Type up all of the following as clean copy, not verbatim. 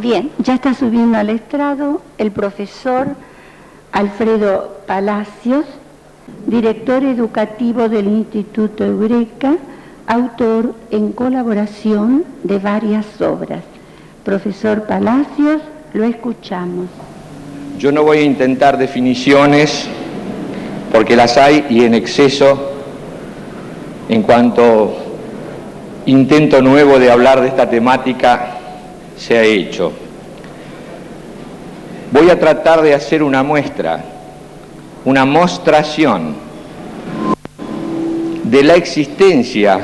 Bien, ya está subiendo al estrado el profesor Alfredo Palacios, director educativo del Instituto Eureka, autor en colaboración de varias obras. Profesor Palacios, lo escuchamos. Yo no voy a intentar definiciones porque las hay y en exceso en cuanto intento nuevo de hablar de esta temática se ha hecho. Voy a tratar de hacer una muestra, una mostración de la existencia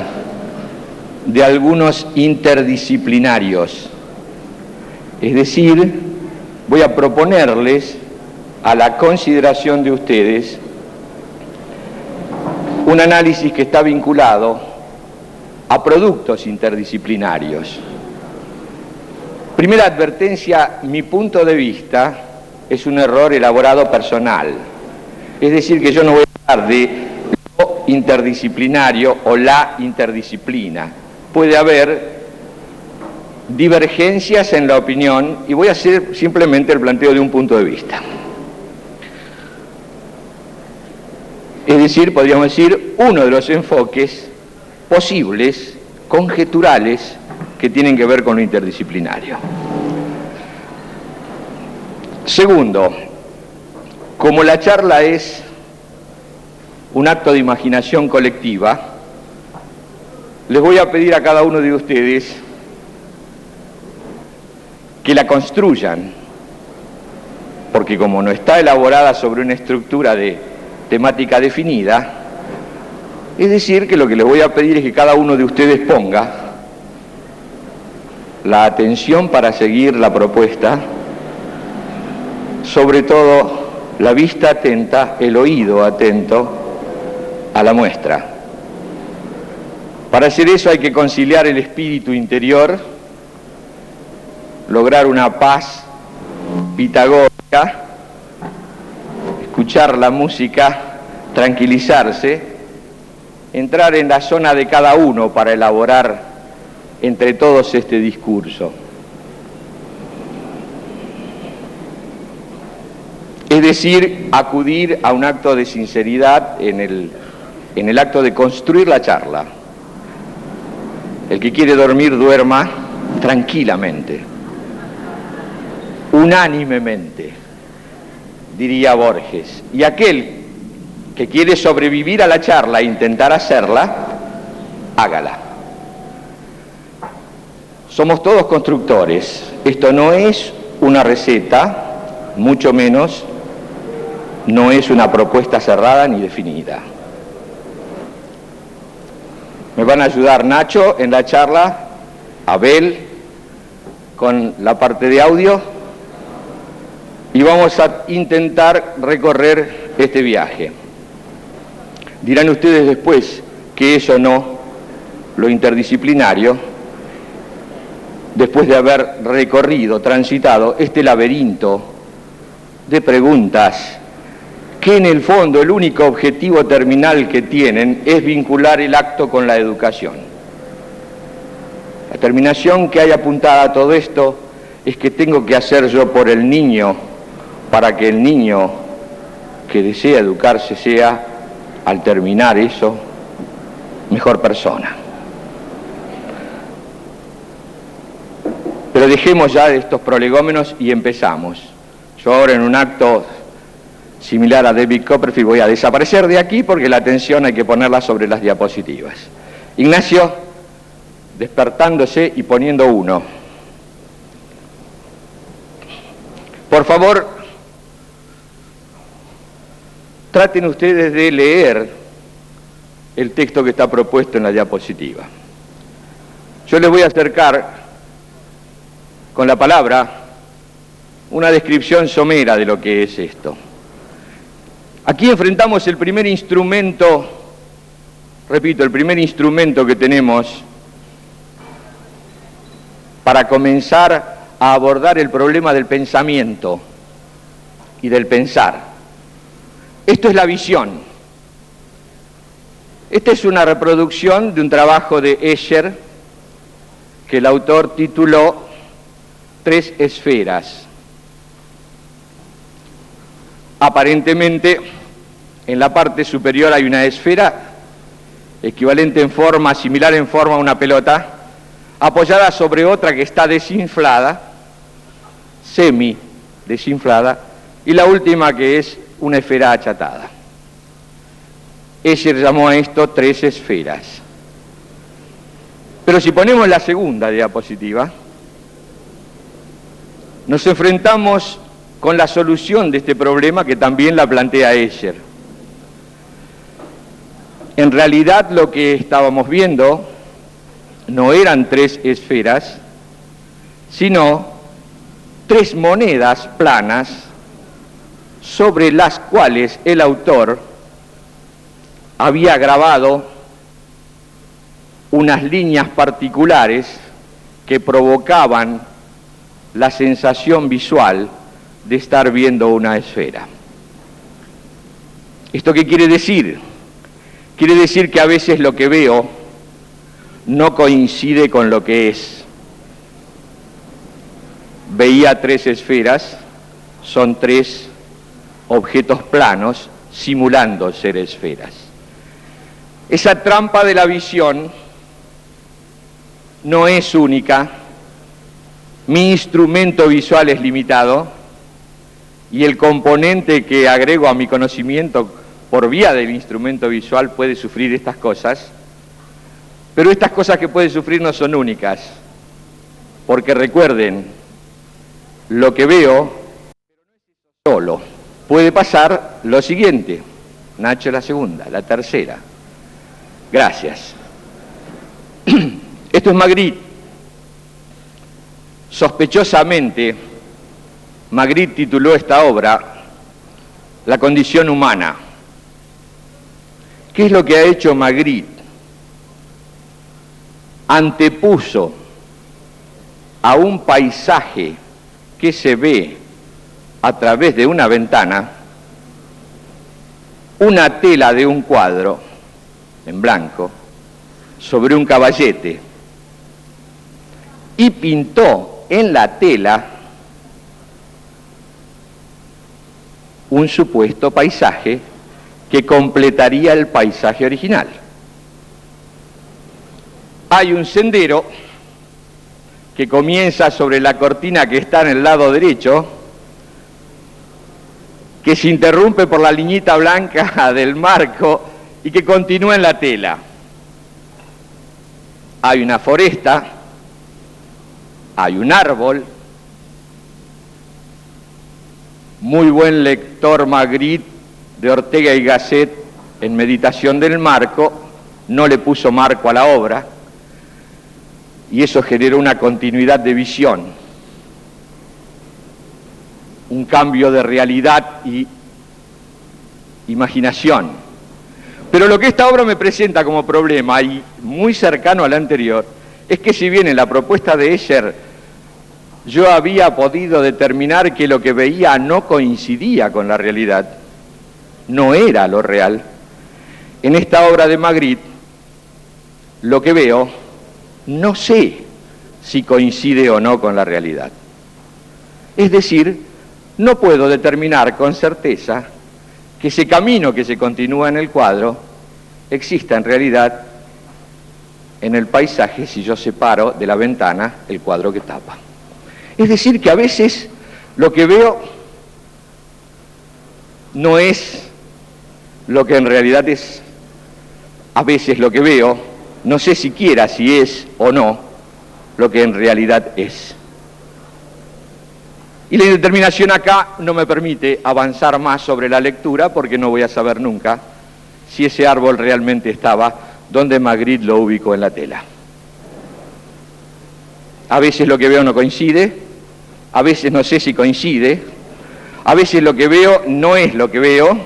de algunos interdisciplinarios. Es decir, voy a proponerles a la consideración de ustedes un análisis que está vinculado a productos interdisciplinarios. Primera advertencia, mi punto de vista es un error elaborado personal. Es decir, que yo no voy a hablar de lo interdisciplinario o la interdisciplina. Puede haber divergencias en la opinión y voy a hacer simplemente el planteo de un punto de vista. Es decir, podríamos decir, uno de los enfoques posibles, conjeturales, que tienen que ver con lo interdisciplinario. Segundo, como la charla es un acto de imaginación colectiva, les voy a pedir a cada uno de ustedes que la construyan, porque como no está elaborada sobre una estructura de temática definida, es decir, que lo que les voy a pedir es que cada uno de ustedes ponga la atención para seguir la propuesta, sobre todo la vista atenta, el oído atento a la muestra. Para hacer eso hay que conciliar el espíritu interior, lograr una paz pitagórica, escuchar la música, tranquilizarse, entrar en la zona de cada uno para elaborar entre todos este discurso. Es decir, acudir a un acto de sinceridad en el acto de construir la charla. El que quiere dormir, duerma tranquilamente, unánimemente, diría Borges. Y aquel que quiere sobrevivir a la charla e intentar hacerla, hágala. Somos todos constructores. Esto no es una receta, mucho menos no es una propuesta cerrada ni definida. Me van a ayudar Nacho en la charla, Abel con la parte de audio y vamos a intentar recorrer este viaje. Dirán ustedes después que es o no lo interdisciplinario, después de haber recorrido, transitado este laberinto de preguntas que en el fondo el único objetivo terminal que tienen es vincular el acto con la educación. La terminación que hay apuntada a todo esto es que tengo que hacer yo por el niño para que el niño que desea educarse sea, al terminar eso, mejor persona. Pero dejemos ya de estos prolegómenos y empezamos. Yo ahora en un acto similar a David Copperfield voy a desaparecer de aquí porque la atención hay que ponerla sobre las diapositivas. Ignacio, despertándose y poniendo uno. Por favor, traten ustedes de leer el texto que está propuesto en la diapositiva. Yo les voy a acercar con la palabra una descripción somera de lo que es esto. Aquí enfrentamos el primer instrumento, repito, el primer instrumento que tenemos para comenzar a abordar el problema del pensamiento y del pensar. Esto es la visión. Esta es una reproducción de un trabajo de Escher que el autor tituló 3 esferas. Aparentemente, en la parte superior hay una esfera equivalente en forma, similar en forma a una pelota, apoyada sobre otra que está desinflada, semi desinflada, y la última que es una esfera achatada. Escher llamó a esto 3 esferas. Pero si ponemos la segunda diapositiva, nos enfrentamos con la solución de este problema que también la plantea Escher. En realidad lo que estábamos viendo no eran 3 esferas, sino 3 monedas planas sobre las cuales el autor había grabado unas líneas particulares que provocaban la sensación visual de estar viendo una esfera. ¿Esto qué quiere decir? Quiere decir que a veces lo que veo no coincide con lo que es. Veía 3 esferas, son 3 objetos planos simulando ser esferas. Esa trampa de la visión no es única, mi instrumento visual es limitado y el componente que agrego a mi conocimiento por vía del instrumento visual puede sufrir estas cosas, pero estas cosas que puede sufrir no son únicas, porque recuerden, lo que veo solo. Puede pasar lo siguiente. Nacho, la segunda, la tercera. Gracias. Esto es Magritte. Sospechosamente, Magritte tituló esta obra La condición humana. ¿Qué es lo que ha hecho Magritte? Antepuso a un paisaje que se ve a través de una ventana una tela de un cuadro en blanco sobre un caballete y pintó en la tela un supuesto paisaje que completaría el paisaje original. Hay un sendero que comienza sobre la cortina que está en el lado derecho, que se interrumpe por la liñita blanca del marco y que continúa en la tela. Hay una foresta, hay un árbol. Muy buen lector Magritte de Ortega y Gasset en Meditación del Marco, no le puso marco a la obra, y eso generó una continuidad de visión, un cambio de realidad y imaginación. Pero lo que esta obra me presenta como problema, y muy cercano al anterior, es que si bien en la propuesta de Escher yo había podido determinar que lo que veía no coincidía con la realidad, no era lo real, en esta obra de Magritte lo que veo no sé si coincide o no con la realidad. Es decir, no puedo determinar con certeza que ese camino que se continúa en el cuadro exista en realidad en el paisaje si yo separo de la ventana el cuadro que tapa. Es decir, que a veces lo que veo no es lo que en realidad es. A veces lo que veo, no sé siquiera si es o no lo que en realidad es. Y la indeterminación acá no me permite avanzar más sobre la lectura porque no voy a saber nunca si ese árbol realmente estaba donde Magritte lo ubicó en la tela. A veces lo que veo no coincide, a veces no sé si coincide, a veces lo que veo no es lo que veo.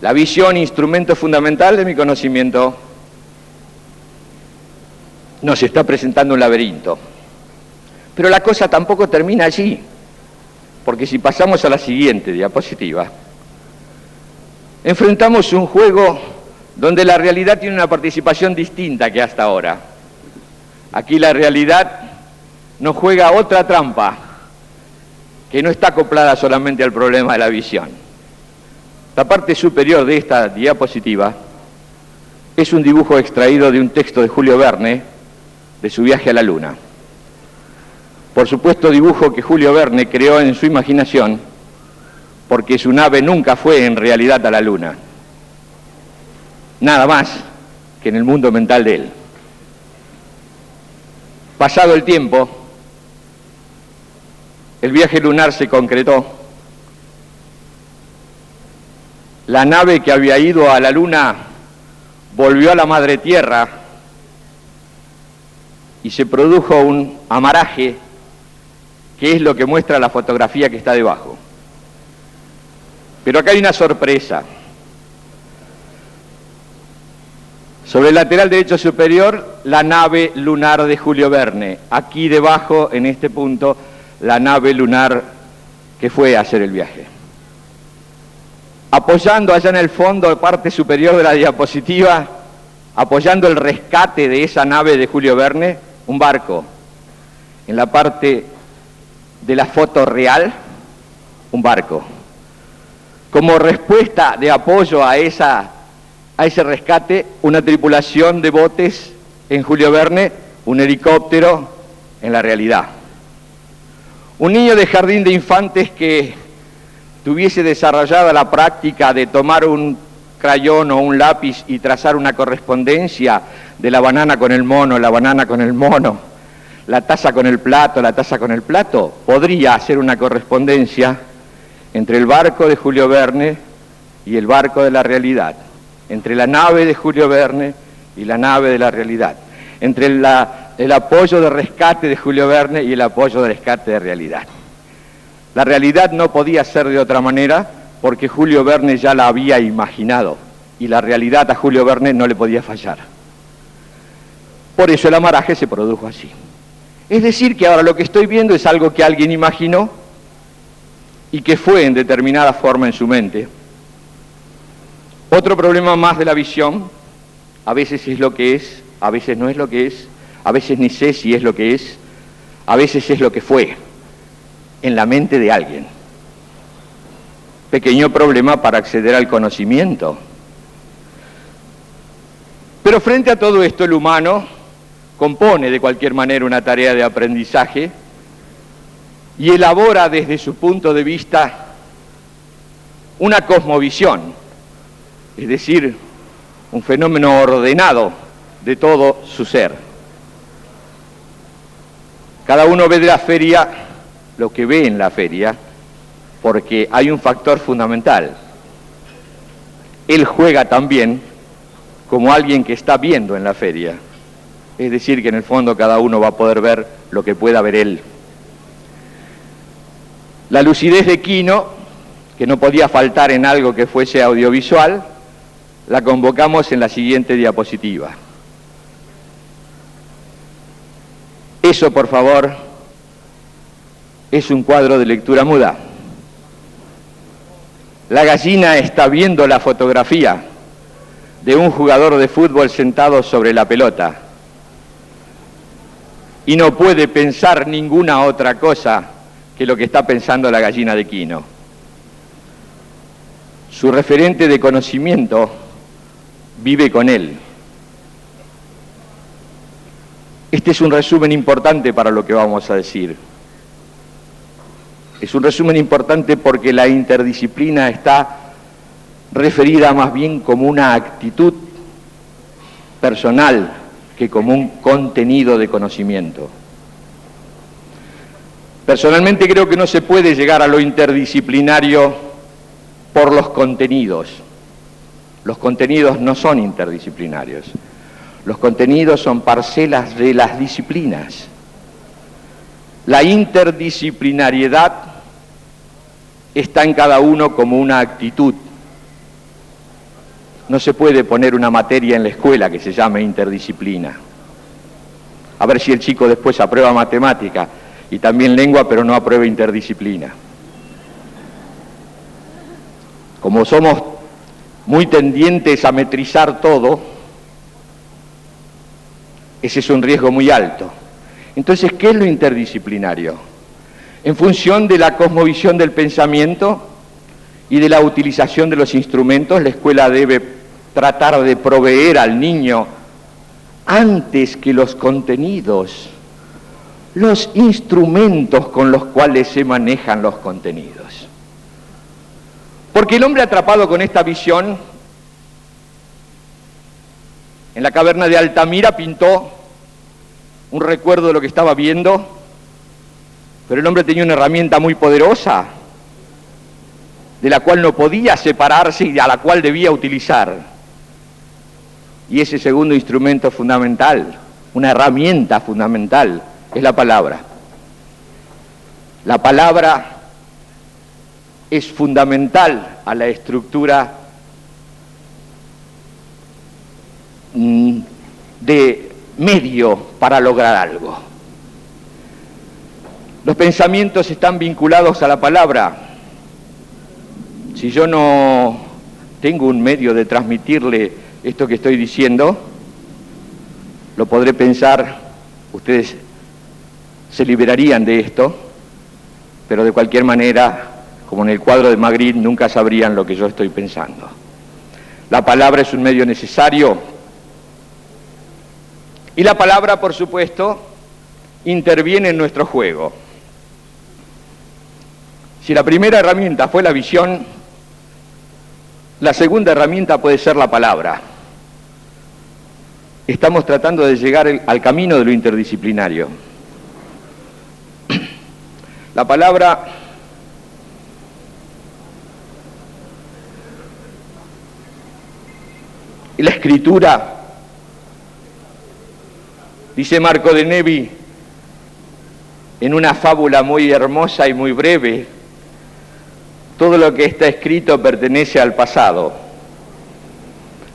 La visión, instrumento fundamental de mi conocimiento, nos está presentando un laberinto. Pero la cosa tampoco termina allí, porque si pasamos a la siguiente diapositiva, enfrentamos un juego donde la realidad tiene una participación distinta que hasta ahora. Aquí la realidad nos juega otra trampa que no está acoplada solamente al problema de la visión. La parte superior de esta diapositiva es un dibujo extraído de un texto de Julio Verne de su viaje a la Luna. Por supuesto, dibujo que Julio Verne creó en su imaginación porque su nave nunca fue en realidad a la Luna. Nada más que en el mundo mental de él. Pasado el tiempo, el viaje lunar se concretó. La nave que había ido a la Luna volvió a la madre tierra y se produjo un amaraje, que es lo que muestra la fotografía que está debajo. Pero acá hay una sorpresa. Sobre el lateral derecho superior, la nave lunar de Julio Verne. Aquí debajo, en este punto, la nave lunar que fue a hacer el viaje. Apoyando allá en el fondo, la parte superior de la diapositiva, apoyando el rescate de esa nave de Julio Verne, un barco. En la parte de la foto real, un barco. Como respuesta de apoyo a ese rescate, una tripulación de botes en Julio Verne, un helicóptero en la realidad. Un niño de jardín de infantes que tuviese desarrollada la práctica de tomar un crayón o un lápiz y trazar una correspondencia de la banana con el mono, la banana con el mono, la taza con el plato, la taza con el plato, podría hacer una correspondencia entre el barco de Julio Verne y el barco de la realidad, entre la nave de Julio Verne y la nave de la realidad, entre el apoyo de rescate de Julio Verne y el apoyo de rescate de realidad. La realidad no podía ser de otra manera porque Julio Verne ya la había imaginado y la realidad a Julio Verne no le podía fallar. Por eso el amaraje se produjo así. Es decir, que ahora lo que estoy viendo es algo que alguien imaginó y que fue en determinada forma en su mente. Otro problema más de la visión, a veces es lo que es, a veces no es lo que es, a veces ni sé si es lo que es, a veces es lo que fue en la mente de alguien. Pequeño problema para acceder al conocimiento. Pero frente a todo esto, el humano compone de cualquier manera una tarea de aprendizaje y elabora desde su punto de vista una cosmovisión, es decir, un fenómeno ordenado de todo su ser. Cada uno ve de la feria lo que ve en la feria, porque hay un factor fundamental. Él juega también como alguien que está viendo en la feria. Es decir, que en el fondo cada uno va a poder ver lo que pueda ver él. La lucidez de Quino, que no podía faltar en algo que fuese audiovisual, la convocamos en la siguiente diapositiva. Eso, por favor, es un cuadro de lectura muda. La gallina está viendo la fotografía de un jugador de fútbol sentado sobre la pelota y no puede pensar ninguna otra cosa que lo que está pensando la gallina de Quino. Su referente de conocimiento vive con él. Este es un resumen importante para lo que vamos a decir. Es un resumen importante porque la interdisciplina está referida más bien como una actitud personal que como un contenido de conocimiento. Personalmente creo que no se puede llegar a lo interdisciplinario por los contenidos. Los contenidos no son interdisciplinarios. Los contenidos son parcelas de las disciplinas. La interdisciplinariedad está en cada uno como una actitud. No se puede poner una materia en la escuela que se llame interdisciplina. A ver si el chico después aprueba matemática y también lengua, pero no aprueba interdisciplina. Como somos muy tendientes a metrizar todo, ese es un riesgo muy alto. Entonces, ¿qué es lo interdisciplinario? En función de la cosmovisión del pensamiento y de la utilización de los instrumentos, la escuela debe tratar de proveer al niño, antes que los contenidos, los instrumentos con los cuales se manejan los contenidos. Porque el hombre atrapado con esta visión, en la caverna de Altamira pintó un recuerdo de lo que estaba viendo, pero el hombre tenía una herramienta muy poderosa, de la cual no podía separarse y a la cual debía utilizar. Y ese segundo instrumento fundamental, una herramienta fundamental, es la palabra. La palabra es fundamental a la estructura de medio para lograr algo. Los pensamientos están vinculados a la palabra. Si yo no tengo un medio de transmitirle esto que estoy diciendo, lo podré pensar, ustedes se liberarían de esto, pero de cualquier manera, como en el cuadro de Magritte, nunca sabrían lo que yo estoy pensando. La palabra es un medio necesario, y la palabra, por supuesto, interviene en nuestro juego. Si la primera herramienta fue la visión, la segunda herramienta puede ser la palabra. Estamos tratando de llegar al camino de lo interdisciplinario. La palabra y la escritura, dice Marco de Nevi en una fábula muy hermosa y muy breve, todo lo que está escrito pertenece al pasado,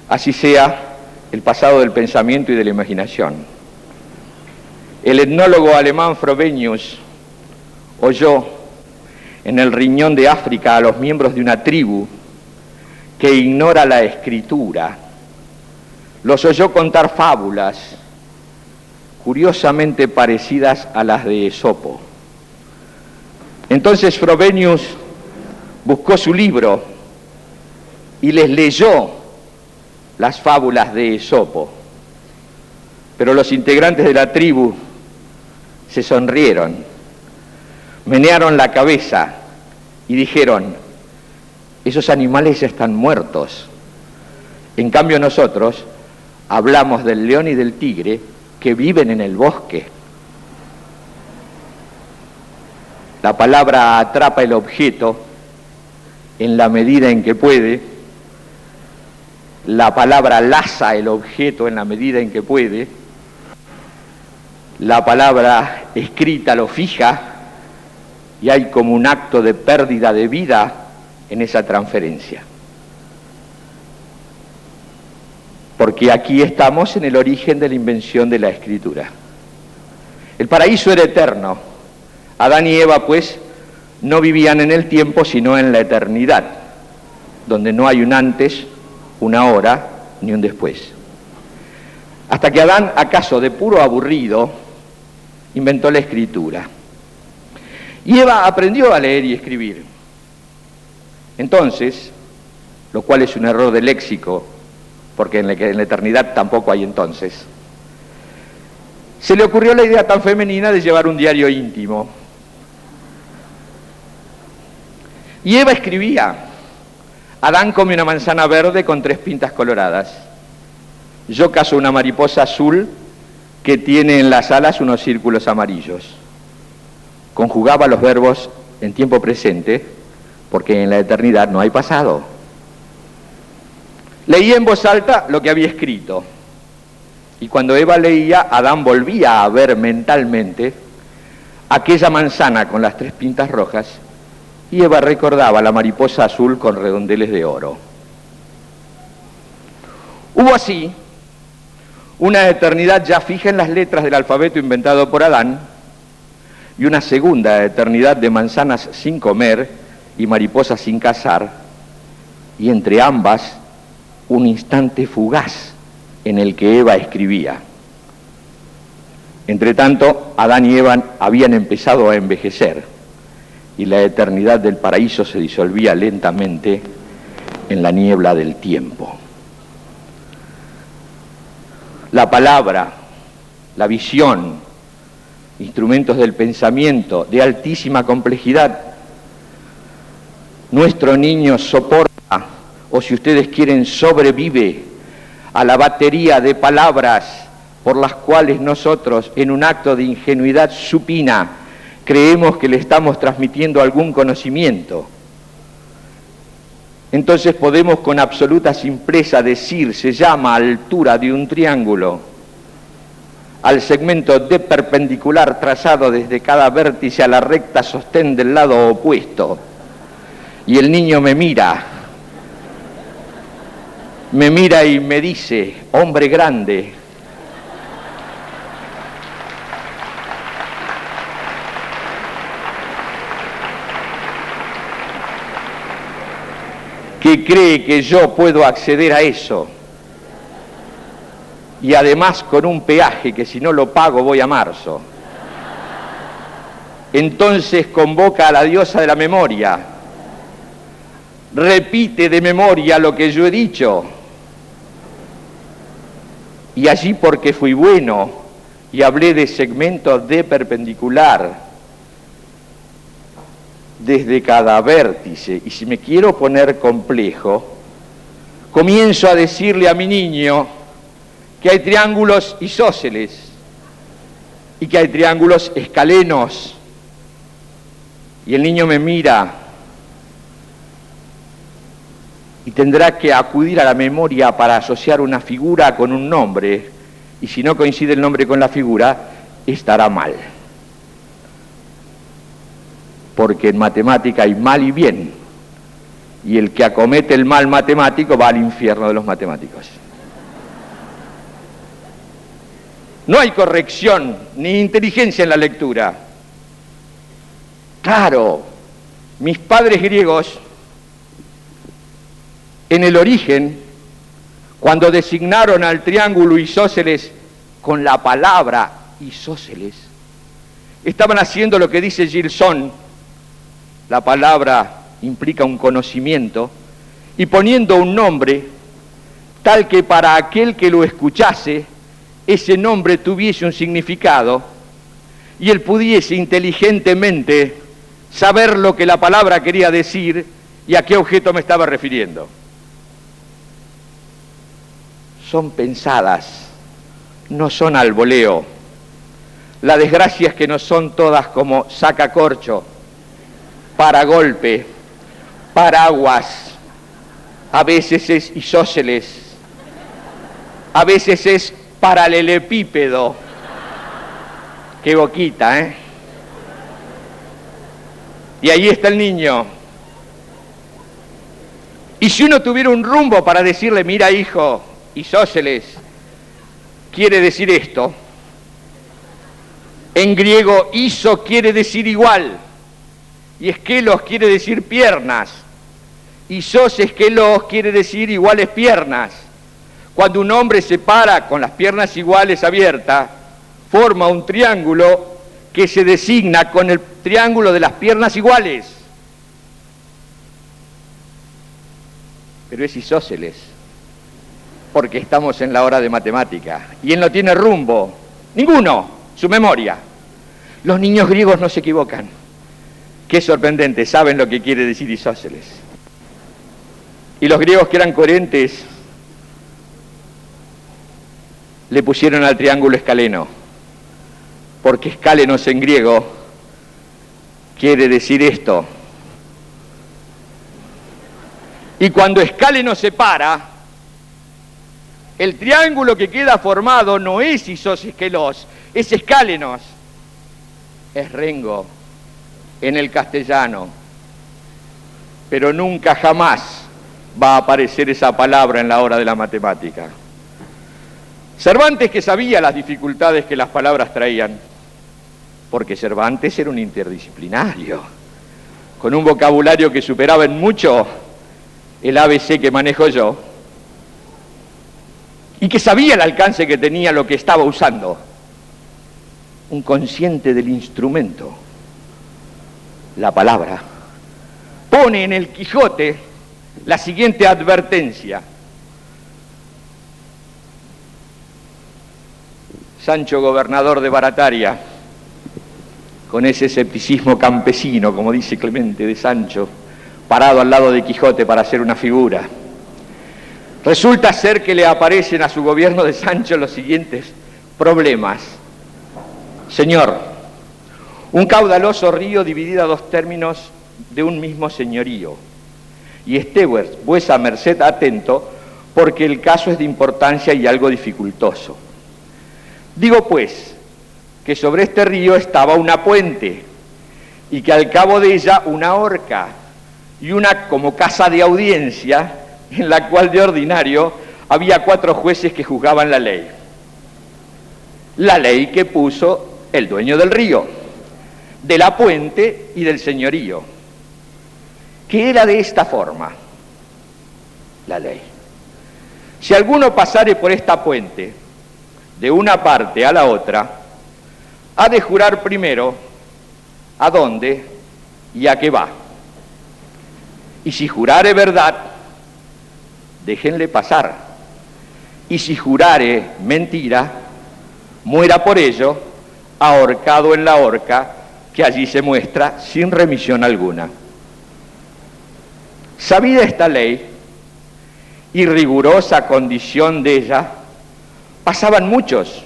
así sea el pasado del pensamiento y de la imaginación. El etnólogo alemán Frobenius oyó en el riñón de África a los miembros de una tribu que ignora la escritura. Los oyó contar fábulas curiosamente parecidas a las de Esopo. Entonces Frobenius buscó su libro y les leyó las fábulas de Esopo. Pero los integrantes de la tribu se sonrieron, menearon la cabeza y dijeron: esos animales ya están muertos. En cambio nosotros hablamos del león y del tigre que viven en el bosque. La palabra atrapa el objeto en la medida en que puede, la palabra laza el objeto en la medida en que puede, la palabra escrita lo fija y hay como un acto de pérdida de vida en esa transferencia. Porque aquí estamos en el origen de la invención de la escritura. El paraíso era eterno. Adán y Eva, pues, no vivían en el tiempo, sino en la eternidad, donde no hay un antes, una hora, ni un después. Hasta que Adán, acaso de puro aburrido, inventó la escritura. Y Eva aprendió a leer y escribir. Entonces, lo cual es un error de léxico, porque en la eternidad tampoco hay entonces, se le ocurrió la idea tan femenina de llevar un diario íntimo. Y Eva escribía: Adán come una manzana verde con 3 pintas coloradas. Yo cazo una mariposa azul que tiene en las alas unos círculos amarillos. Conjugaba los verbos en tiempo presente, porque en la eternidad no hay pasado. Leía en voz alta lo que había escrito, y cuando Eva leía, Adán volvía a ver mentalmente aquella manzana con las 3 pintas rojas, y Eva recordaba la mariposa azul con redondeles de oro. Hubo así una eternidad ya fija en las letras del alfabeto inventado por Adán, y una segunda eternidad de manzanas sin comer y mariposas sin cazar, y entre ambas un instante fugaz en el que Eva escribía. Entre tanto, Adán y Eva habían empezado a envejecer y la eternidad del paraíso se disolvía lentamente en la niebla del tiempo. La palabra, la visión, instrumentos del pensamiento de altísima complejidad. Nuestro niño soporta, o si ustedes quieren, sobrevive a la batería de palabras por las cuales nosotros, en un acto de ingenuidad supina, creemos que le estamos transmitiendo algún conocimiento. Entonces podemos con absoluta simpleza decir, se llama altura de un triángulo al segmento D perpendicular trazado desde cada vértice a la recta sostén del lado opuesto. Y el niño me mira y me dice, hombre grande, que cree que yo puedo acceder a eso, y además con un peaje que si no lo pago voy a marzo. Entonces convoca a la diosa de la memoria, repite de memoria lo que yo he dicho, y allí porque fui bueno y hablé de segmentos de perpendicular desde cada vértice, y si me quiero poner complejo, comienzo a decirle a mi niño que hay triángulos isósceles y que hay triángulos escalenos, y el niño me mira y tendrá que acudir a la memoria para asociar una figura con un nombre, y si no coincide el nombre con la figura, estará mal. Porque en matemática hay mal y bien, y el que acomete el mal matemático va al infierno de los matemáticos. No hay corrección ni inteligencia en la lectura. Claro, mis padres griegos, en el origen, cuando designaron al triángulo isósceles con la palabra isósceles, estaban haciendo lo que dice Gilson. La palabra implica un conocimiento, y poniendo un nombre tal que para aquel que lo escuchase, ese nombre tuviese un significado y él pudiese inteligentemente saber lo que la palabra quería decir y a qué objeto me estaba refiriendo. Son pensadas, no son al voleo. La desgracia es que no son todas como sacacorcho, paragolpe, paraguas, a veces es isósceles, a veces es paralelepípedo. Qué boquita, ¿eh? Y ahí está el niño. Y si uno tuviera un rumbo para decirle, mira hijo, isósceles quiere decir esto, en griego iso quiere decir igual, y esquelos quiere decir piernas, y sos esquelos quiere decir iguales piernas. Cuando un hombre se para con las piernas iguales abiertas, forma un triángulo que se designa con el triángulo de las piernas iguales. Pero es isósceles, porque estamos en la hora de matemática, y él no tiene rumbo, ninguno, su memoria. Los niños griegos no se equivocan. Qué sorprendente, saben lo que quiere decir isósceles. Y los griegos, que eran coherentes, le pusieron al triángulo escaleno, porque escalenos en griego quiere decir esto. Y cuando escaleno se para, el triángulo que queda formado no es isosesquelos, es escalenos, es rengo en el castellano, pero nunca jamás va a aparecer esa palabra en la hora de la matemática. Cervantes, que sabía las dificultades que las palabras traían, porque Cervantes era un interdisciplinario, con un vocabulario que superaba en mucho el ABC que manejo yo, y que sabía el alcance que tenía lo que estaba usando. un consciente del instrumento, la palabra, pone en el Quijote la siguiente advertencia. Sancho, gobernador de Barataria, con ese escepticismo campesino, como dice Clemente de Sancho, parado al lado de Quijote para hacer una figura. Resulta ser que le aparecen a su gobierno de Sancho los siguientes problemas. Señor, un caudaloso río dividido a dos términos de un mismo señorío. Y esté vuesa merced atento, porque el caso es de importancia y algo dificultoso. Digo pues, que sobre este río estaba una puente, y que al cabo de ella una horca, y una como casa de audiencia, en la cual de ordinario había 4 jueces que juzgaban la ley. La ley que puso el dueño del río, de la puente y del señorío, que era de esta forma, la ley. Si alguno pasare por esta puente, de una parte a la otra, ha de jurar primero a dónde y a qué va. Y si jurare verdad, déjenle pasar. Y si jurare mentira, muera por ello, ahorcado en la horca, que allí se muestra sin remisión alguna. Sabida esta ley y rigurosa condición de ella, pasaban muchos,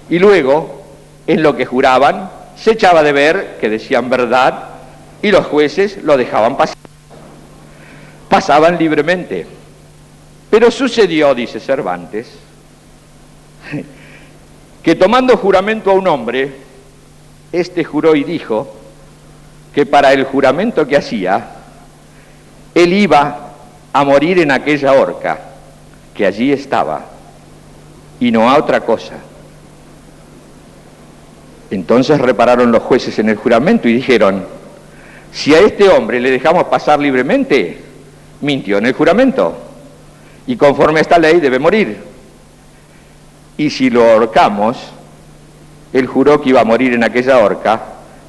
y luego, en lo que juraban, se echaba de ver que decían verdad, y los jueces lo dejaban pasar. Pasaban libremente. Pero sucedió, dice Cervantes, que tomando juramento a un hombre, éste juró y dijo que para el juramento que hacía, él iba a morir en aquella horca, que allí estaba, y no a otra cosa. Entonces repararon los jueces en el juramento y dijeron, si a este hombre le dejamos pasar libremente, mintió en el juramento, y conforme a esta ley debe morir. Y si lo ahorcamos, él juró que iba a morir en aquella horca,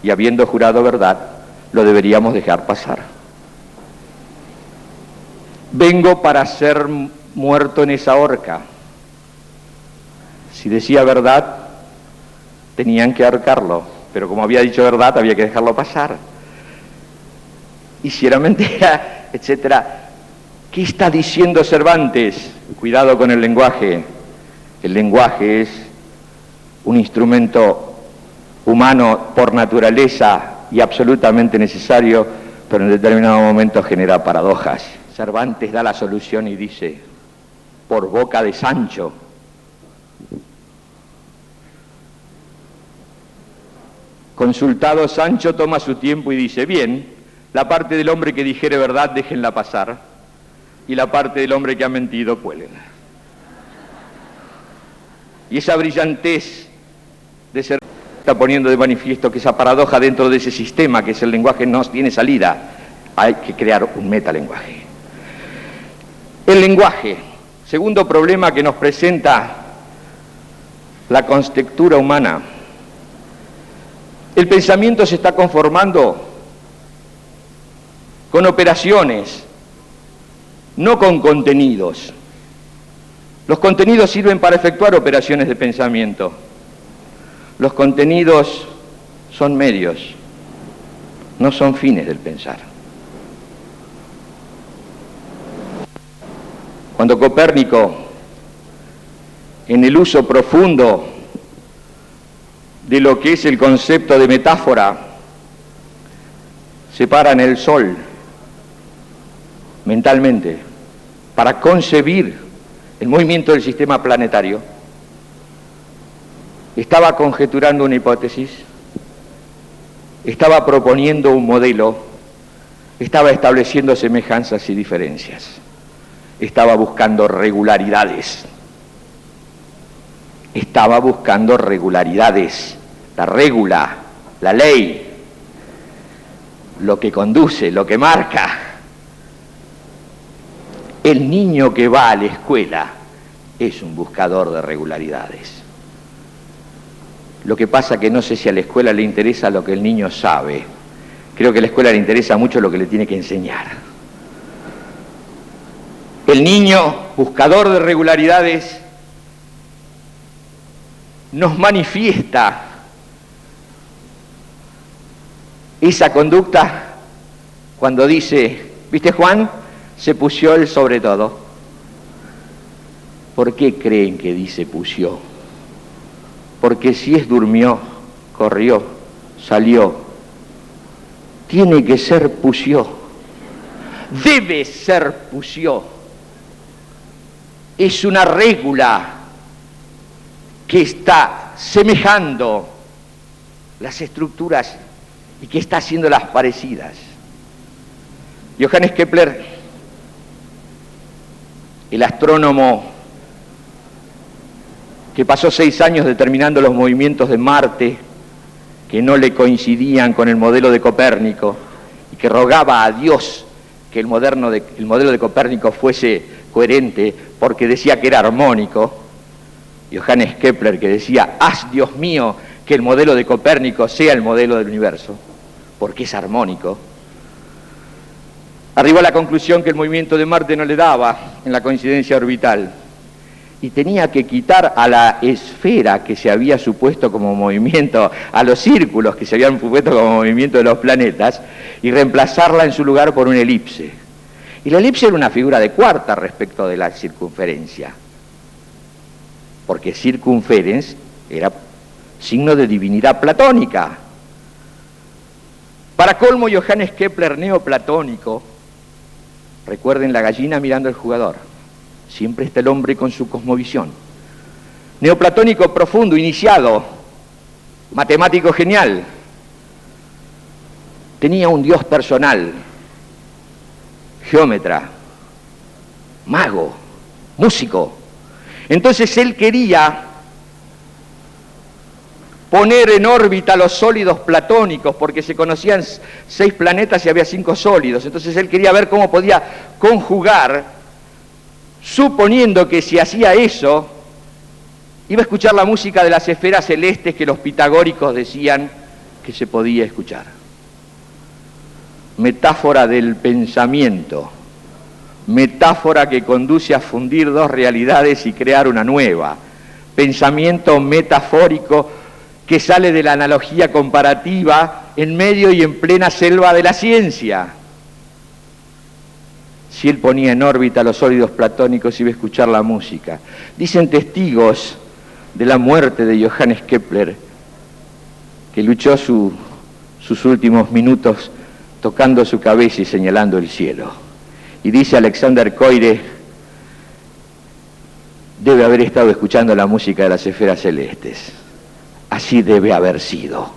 y habiendo jurado verdad, lo deberíamos dejar pasar. Vengo para ser muerto en esa horca. Si decía verdad, tenían que ahorcarlo, pero como había dicho verdad, había que dejarlo pasar. Y si era mentira, etcétera. ¿Qué está diciendo Cervantes? Cuidado con el lenguaje. El lenguaje es un instrumento humano por naturaleza y absolutamente necesario, pero en determinado momento genera paradojas. Cervantes da la solución y dice, por boca de Sancho. Consultado Sancho toma su tiempo y dice, bien, la parte del hombre que dijere verdad déjenla pasar, y la parte del hombre que ha mentido cuélguenla. Y esa brillantez de ser está poniendo de manifiesto que esa paradoja dentro de ese sistema que es el lenguaje no tiene salida. Hay que crear un metalenguaje. El lenguaje, segundo problema que nos presenta la constructura humana. El pensamiento se está conformando con operaciones, no con contenidos. Los contenidos sirven para efectuar operaciones de pensamiento. Los contenidos son medios, no son fines del pensar. Cuando Copérnico, en el uso profundo de lo que es el concepto de metáfora, separa en el sol mentalmente para concebir el movimiento del sistema planetario, estaba conjeturando una hipótesis, estaba proponiendo un modelo, estaba estableciendo semejanzas y diferencias, estaba buscando regularidades, la regula, la ley, lo que conduce, lo que marca. El niño que va a la escuela es un buscador de regularidades. Lo que pasa que no sé si a la escuela le interesa lo que el niño sabe. Creo que a la escuela le interesa mucho lo que le tiene que enseñar. El niño, buscador de regularidades, nos manifiesta esa conducta cuando dice, ¿viste Juan? Se pusió el sobre todo. ¿Por qué creen que dice pusió? Porque si es durmió, corrió, salió, tiene que ser pusió, debe ser pusió. Es una regula que está semejando las estructuras y que está haciéndolas parecidas. Johannes Kepler, el astrónomo que pasó 6 años determinando los movimientos de Marte que no le coincidían con el modelo de Copérnico y que rogaba a Dios que el modelo de Copérnico fuese coherente porque decía que era armónico. Johannes Kepler, que decía, haz Dios mío que el modelo de Copérnico sea el modelo del universo, porque es armónico. Arribó a la conclusión que el movimiento de Marte no le daba en la coincidencia orbital y tenía que quitar a la esfera que se había supuesto como movimiento, a los círculos que se habían supuesto como movimiento de los planetas y reemplazarla en su lugar por una elipse. Y la elipse era una figura de cuarta respecto de la circunferencia, porque circunferens era signo de divinidad platónica. Para colmo, Johannes Kepler, neoplatónico, recuerden la gallina mirando al jugador, siempre está el hombre con su cosmovisión. Neoplatónico profundo, iniciado, matemático genial, tenía un dios personal, geómetra, mago, músico. Entonces él quería poner en órbita los sólidos platónicos, porque se conocían 6 planetas y había 5 sólidos. Entonces él quería ver cómo podía conjugar, suponiendo que si hacía eso, iba a escuchar la música de las esferas celestes que los pitagóricos decían que se podía escuchar. Metáfora del pensamiento, metáfora que conduce a fundir 2 realidades y crear una nueva. Pensamiento metafórico que sale de la analogía comparativa en medio y en plena selva de la ciencia. Si él ponía en órbita los sólidos platónicos, iba a escuchar la música. Dicen testigos de la muerte de Johannes Kepler, que luchó sus últimos minutos tocando su cabeza y señalando el cielo. Y dice Alexander Coire, debe haber estado escuchando la música de las esferas celestes. Así debe haber sido.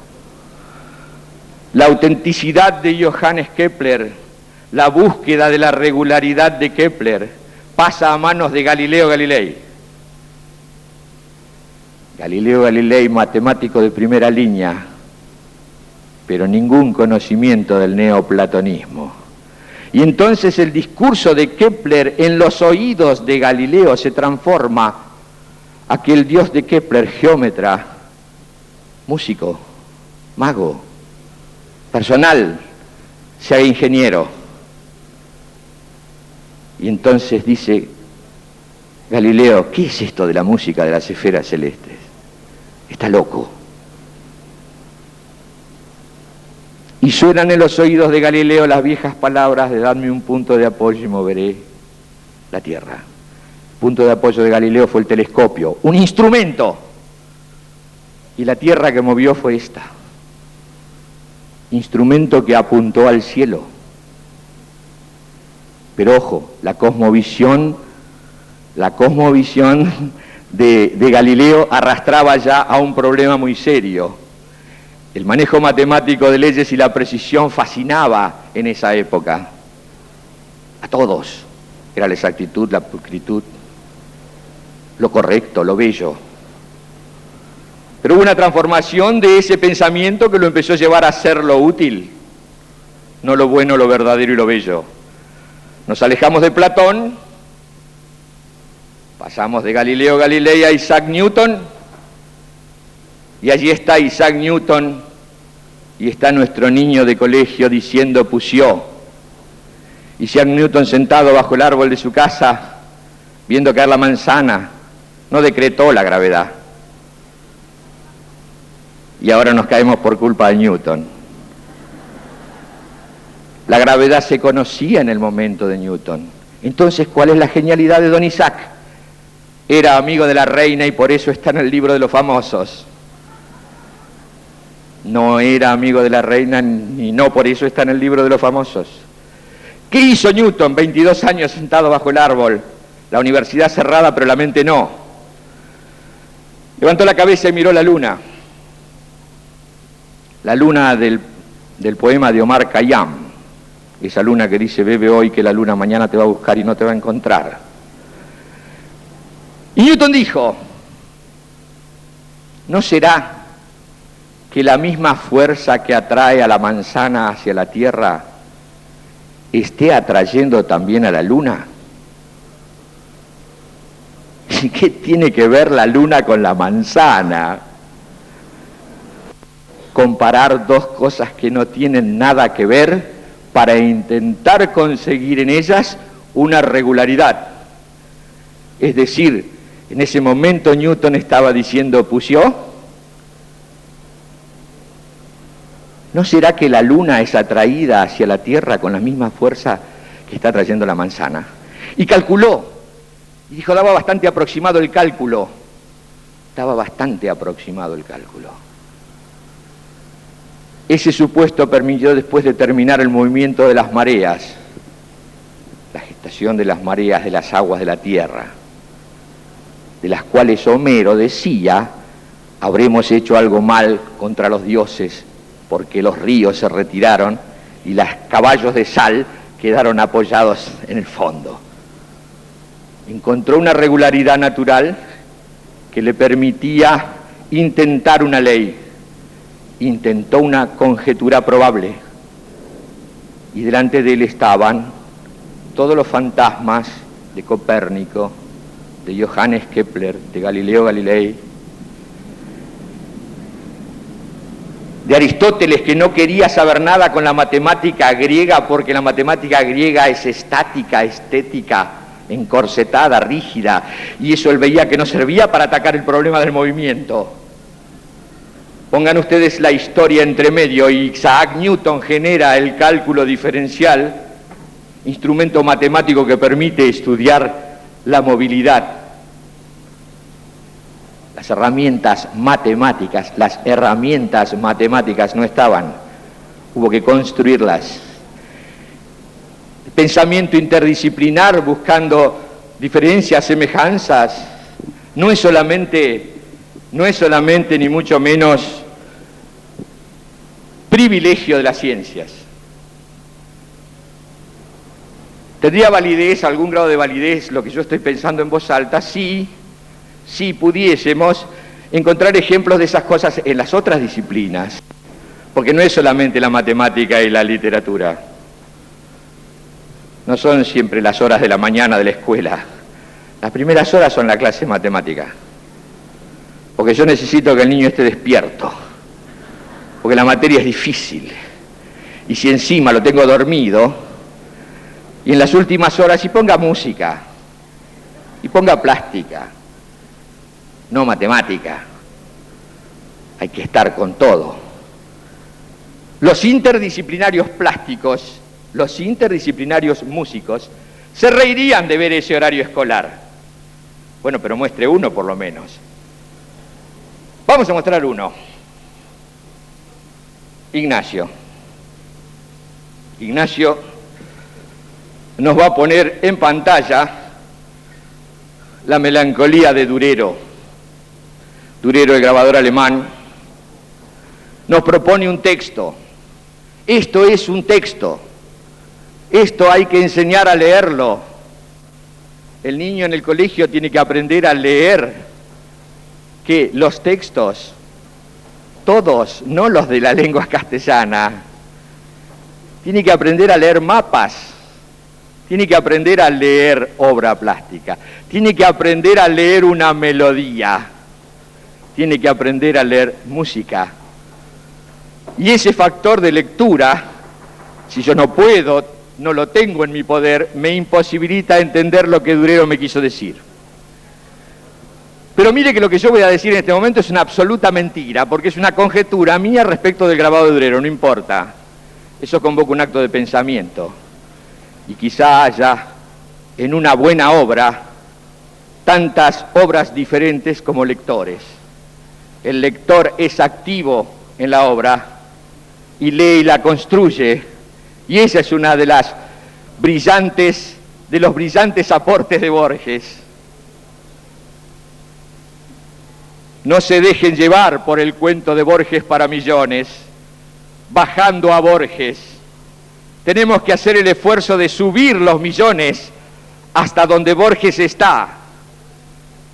La autenticidad de Johannes Kepler, la búsqueda de la regularidad de Kepler, pasa a manos de Galileo Galilei. Galileo Galilei, matemático de primera línea, pero ningún conocimiento del neoplatonismo. Y entonces el discurso de Kepler en los oídos de Galileo se transforma a que el dios de Kepler, geómetra, músico, mago, personal, sea ingeniero. Y entonces dice Galileo, ¿qué es esto de la música de las esferas celestes? Está loco. Y suenan en los oídos de Galileo las viejas palabras de dadme un punto de apoyo y moveré la tierra. El punto de apoyo de Galileo fue el telescopio, un instrumento. Y la tierra que movió fue esta. Instrumento que apuntó al cielo. Pero ojo, la cosmovisión de Galileo arrastraba ya a un problema muy serio. El manejo matemático de leyes y la precisión fascinaba en esa época. A todos. Era la exactitud, la pulcritud, lo correcto, lo bello. Pero hubo una transformación de ese pensamiento que lo empezó a llevar a ser lo útil, no lo bueno, lo verdadero y lo bello. Nos alejamos de Platón, pasamos de Galileo Galilei a Isaac Newton, Y allí está Isaac Newton y está nuestro niño de colegio diciendo Pució. Isaac Newton sentado bajo el árbol de su casa, viendo caer la manzana, no decretó la gravedad. Y ahora nos caemos por culpa de Newton. La gravedad se conocía en el momento de Newton. Entonces, ¿cuál es la genialidad de don Isaac? Era amigo de la reina y por eso está en el libro de los famosos. No era amigo de la reina y no por eso está en el libro de los famosos. ¿Qué hizo Newton? 22 años sentado bajo el árbol, la universidad cerrada pero la mente no. Levantó la cabeza y miró la luna. La luna del poema de Omar Khayyam. Esa luna que dice, bebe hoy que la luna mañana te va a buscar y no te va a encontrar. Y Newton dijo, ¿no será que la misma fuerza que atrae a la manzana hacia la tierra esté atrayendo también a la luna? ¿Y qué tiene que ver la luna con la manzana? Comparar dos cosas que no tienen nada que ver para intentar conseguir en ellas una regularidad. Es decir, en ese momento Newton estaba diciendo Pució. ¿No será que la luna es atraída hacia la Tierra con la misma fuerza que está trayendo la manzana? Y calculó, y dijo, daba bastante aproximado el cálculo. Estaba bastante aproximado el cálculo. Ese supuesto permitió después determinar el movimiento de las mareas, la gestación de las mareas de las aguas de la Tierra, de las cuales Homero decía, habremos hecho algo mal contra los dioses, porque los ríos se retiraron y los caballos de sal quedaron apoyados en el fondo. Encontró una regularidad natural que le permitía intentar una ley, intentó una conjetura probable, y delante de él estaban todos los fantasmas de Copérnico, de Johannes Kepler, de Galileo Galilei, de Aristóteles, que no quería saber nada con la matemática griega porque la matemática griega es estática, estética, encorsetada, rígida, y eso él veía que no servía para atacar el problema del movimiento. Pongan ustedes la historia entre medio, y Isaac Newton genera el cálculo diferencial, instrumento matemático que permite estudiar la movilidad. Las herramientas matemáticas no estaban, hubo que construirlas. El pensamiento interdisciplinar buscando diferencias, semejanzas, no es solamente ni mucho menos privilegio de las ciencias. ¿Tendría validez, algún grado de validez, lo que yo estoy pensando en voz alta? Sí. Si pudiésemos encontrar ejemplos de esas cosas en las otras disciplinas, porque no es solamente la matemática y la literatura, no son siempre las horas de la mañana de la escuela, las primeras horas son la clase de matemática, porque yo necesito que el niño esté despierto, porque la materia es difícil, y si encima lo tengo dormido, y en las últimas horas, y ponga música, y ponga plástica, no matemática, hay que estar con todo. Los interdisciplinarios plásticos, los interdisciplinarios músicos, se reirían de ver ese horario escolar. Bueno, pero muestre uno por lo menos. Vamos a mostrar uno. Ignacio. Ignacio nos va a poner en pantalla la melancolía de Durero. Durero, el grabador alemán, nos propone un texto. Esto es un texto. Esto hay que enseñar a leerlo. El niño en el colegio tiene que aprender a leer que los textos, todos, no los de la lengua castellana, tiene que aprender a leer mapas, tiene que aprender a leer obra plástica, tiene que aprender a leer una melodía, tiene que aprender a leer música. Y ese factor de lectura, si yo no puedo, no lo tengo en mi poder, me imposibilita entender lo que Durero me quiso decir. Pero mire que lo que yo voy a decir en este momento es una absoluta mentira, porque es una conjetura mía respecto del grabado de Durero, no importa. Eso convoca un acto de pensamiento. Y quizá haya en una buena obra tantas obras diferentes como lectores. El lector es activo en la obra y lee y la construye, y esa es una de los brillantes aportes de Borges. No se dejen llevar por el cuento de Borges para millones, bajando a Borges. Tenemos que hacer el esfuerzo de subir los millones hasta donde Borges está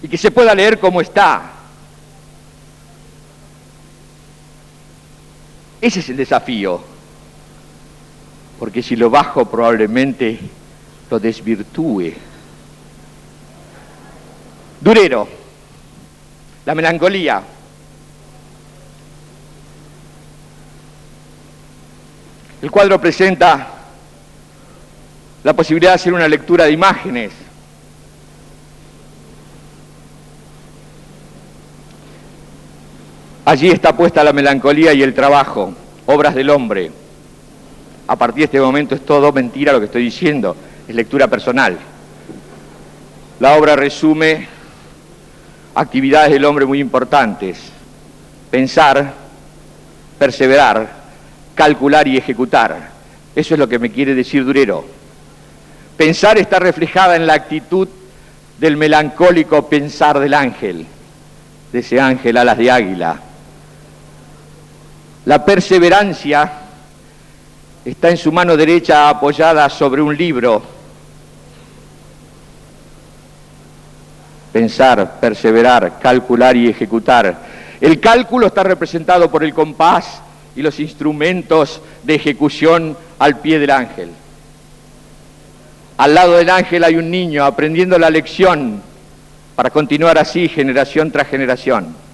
y que se pueda leer como está. Ese es el desafío, porque si lo bajo probablemente lo desvirtúe. Durero, la melancolía. El cuadro presenta la posibilidad de hacer una lectura de imágenes. Allí está puesta la melancolía y el trabajo, obras del hombre. A partir de este momento es todo mentira lo que estoy diciendo, es lectura personal. La obra resume actividades del hombre muy importantes: pensar, perseverar, calcular y ejecutar. Eso es lo que me quiere decir Durero. Pensar está reflejada en la actitud del melancólico pensar del ángel, de ese ángel alas de águila. La perseverancia está en su mano derecha apoyada sobre un libro. Pensar, perseverar, calcular y ejecutar. El cálculo está representado por el compás y los instrumentos de ejecución al pie del ángel. Al lado del ángel hay un niño aprendiendo la lección para continuar así generación tras generación.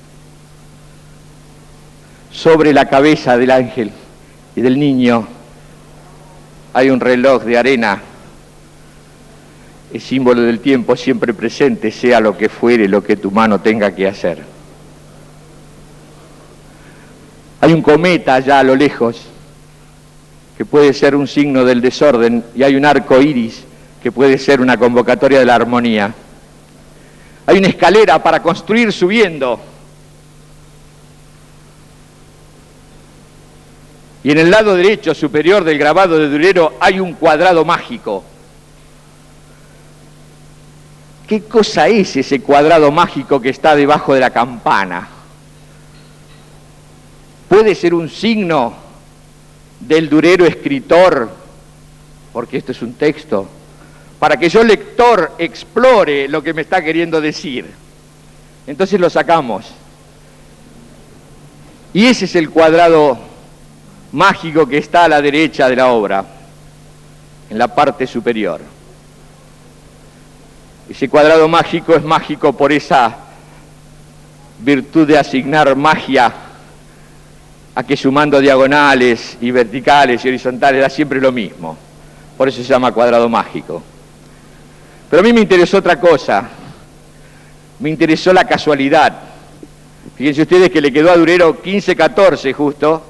Sobre la cabeza del ángel y del niño hay un reloj de arena, el símbolo del tiempo siempre presente, sea lo que fuere lo que tu mano tenga que hacer. Hay un cometa allá a lo lejos, que puede ser un signo del desorden, y hay un arco iris, que puede ser una convocatoria de la armonía. Hay una escalera para construir subiendo. Y en el lado derecho superior del grabado de Durero hay un cuadrado mágico. ¿Qué cosa es ese cuadrado mágico que está debajo de la campana? ¿Puede ser un signo del Durero escritor? Porque esto es un texto. Para que yo, lector, explore lo que me está queriendo decir. Entonces lo sacamos. Y ese es el cuadrado mágico que está a la derecha de la obra, en la parte superior. Ese cuadrado mágico es mágico por esa virtud de asignar magia a que sumando diagonales y verticales y horizontales da siempre lo mismo. Por eso se llama cuadrado mágico. Pero a mí me interesó otra cosa, me interesó la casualidad. Fíjense ustedes que le quedó a Durero 15-14 justo,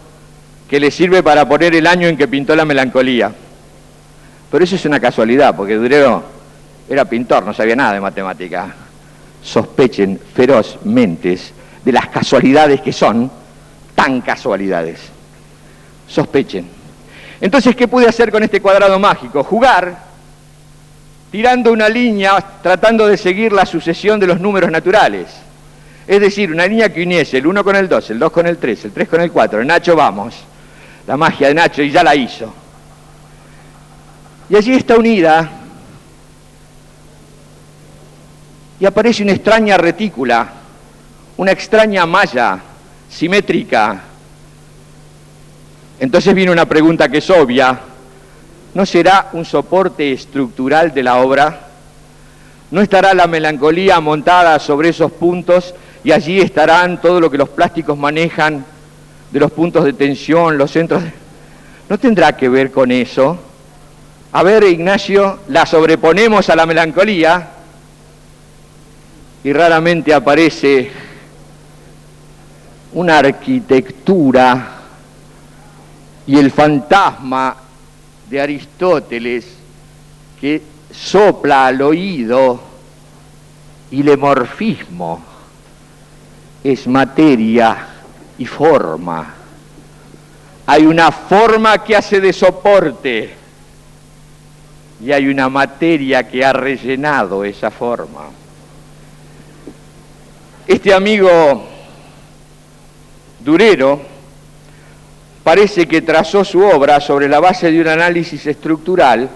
que le sirve para poner el año en que pintó la melancolía. Pero eso es una casualidad, porque Durero era pintor, no sabía nada de matemática. Sospechen ferozmente de las casualidades que son tan casualidades. Sospechen. Entonces, ¿qué pude hacer con este cuadrado mágico? Jugar, tirando una línea, tratando de seguir la sucesión de los números naturales. Es decir, una línea que uniese el 1 con el 2, el 2 con el 3, el 3 con el 4. Nacho, vamos. La magia de Nacho, y ya la hizo. Y allí está unida, y aparece una extraña retícula, una extraña malla simétrica. Entonces viene una pregunta que es obvia: ¿no será un soporte estructural de la obra? ¿No estará la melancolía montada sobre esos puntos y allí estarán todo lo que los plásticos manejan, de los puntos de tensión, los centros de... ¿No tendrá que ver con eso? A ver, Ignacio, la sobreponemos a la melancolía y raramente aparece una arquitectura y el fantasma de Aristóteles que sopla al oído, y el morfismo es materia y forma. Hay una forma que hace de soporte y hay una materia que ha rellenado esa forma. Este amigo Durero parece que trazó su obra sobre la base de un análisis estructural,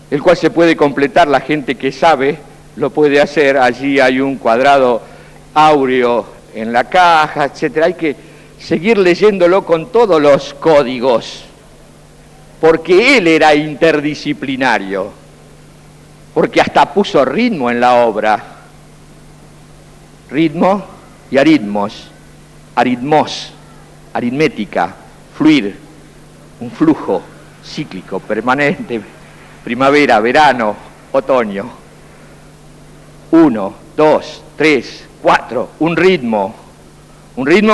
el cual se puede completar, la gente que sabe lo puede hacer. Allí hay un cuadrado áureo en la caja, etcétera. Hay que seguir leyéndolo con todos los códigos, porque él era interdisciplinario, porque hasta puso ritmo en la obra. Ritmo y aritmos, aritmos, aritmética, fluir, un flujo cíclico, permanente, primavera, verano, otoño. 1, 2, 3, 4, un ritmo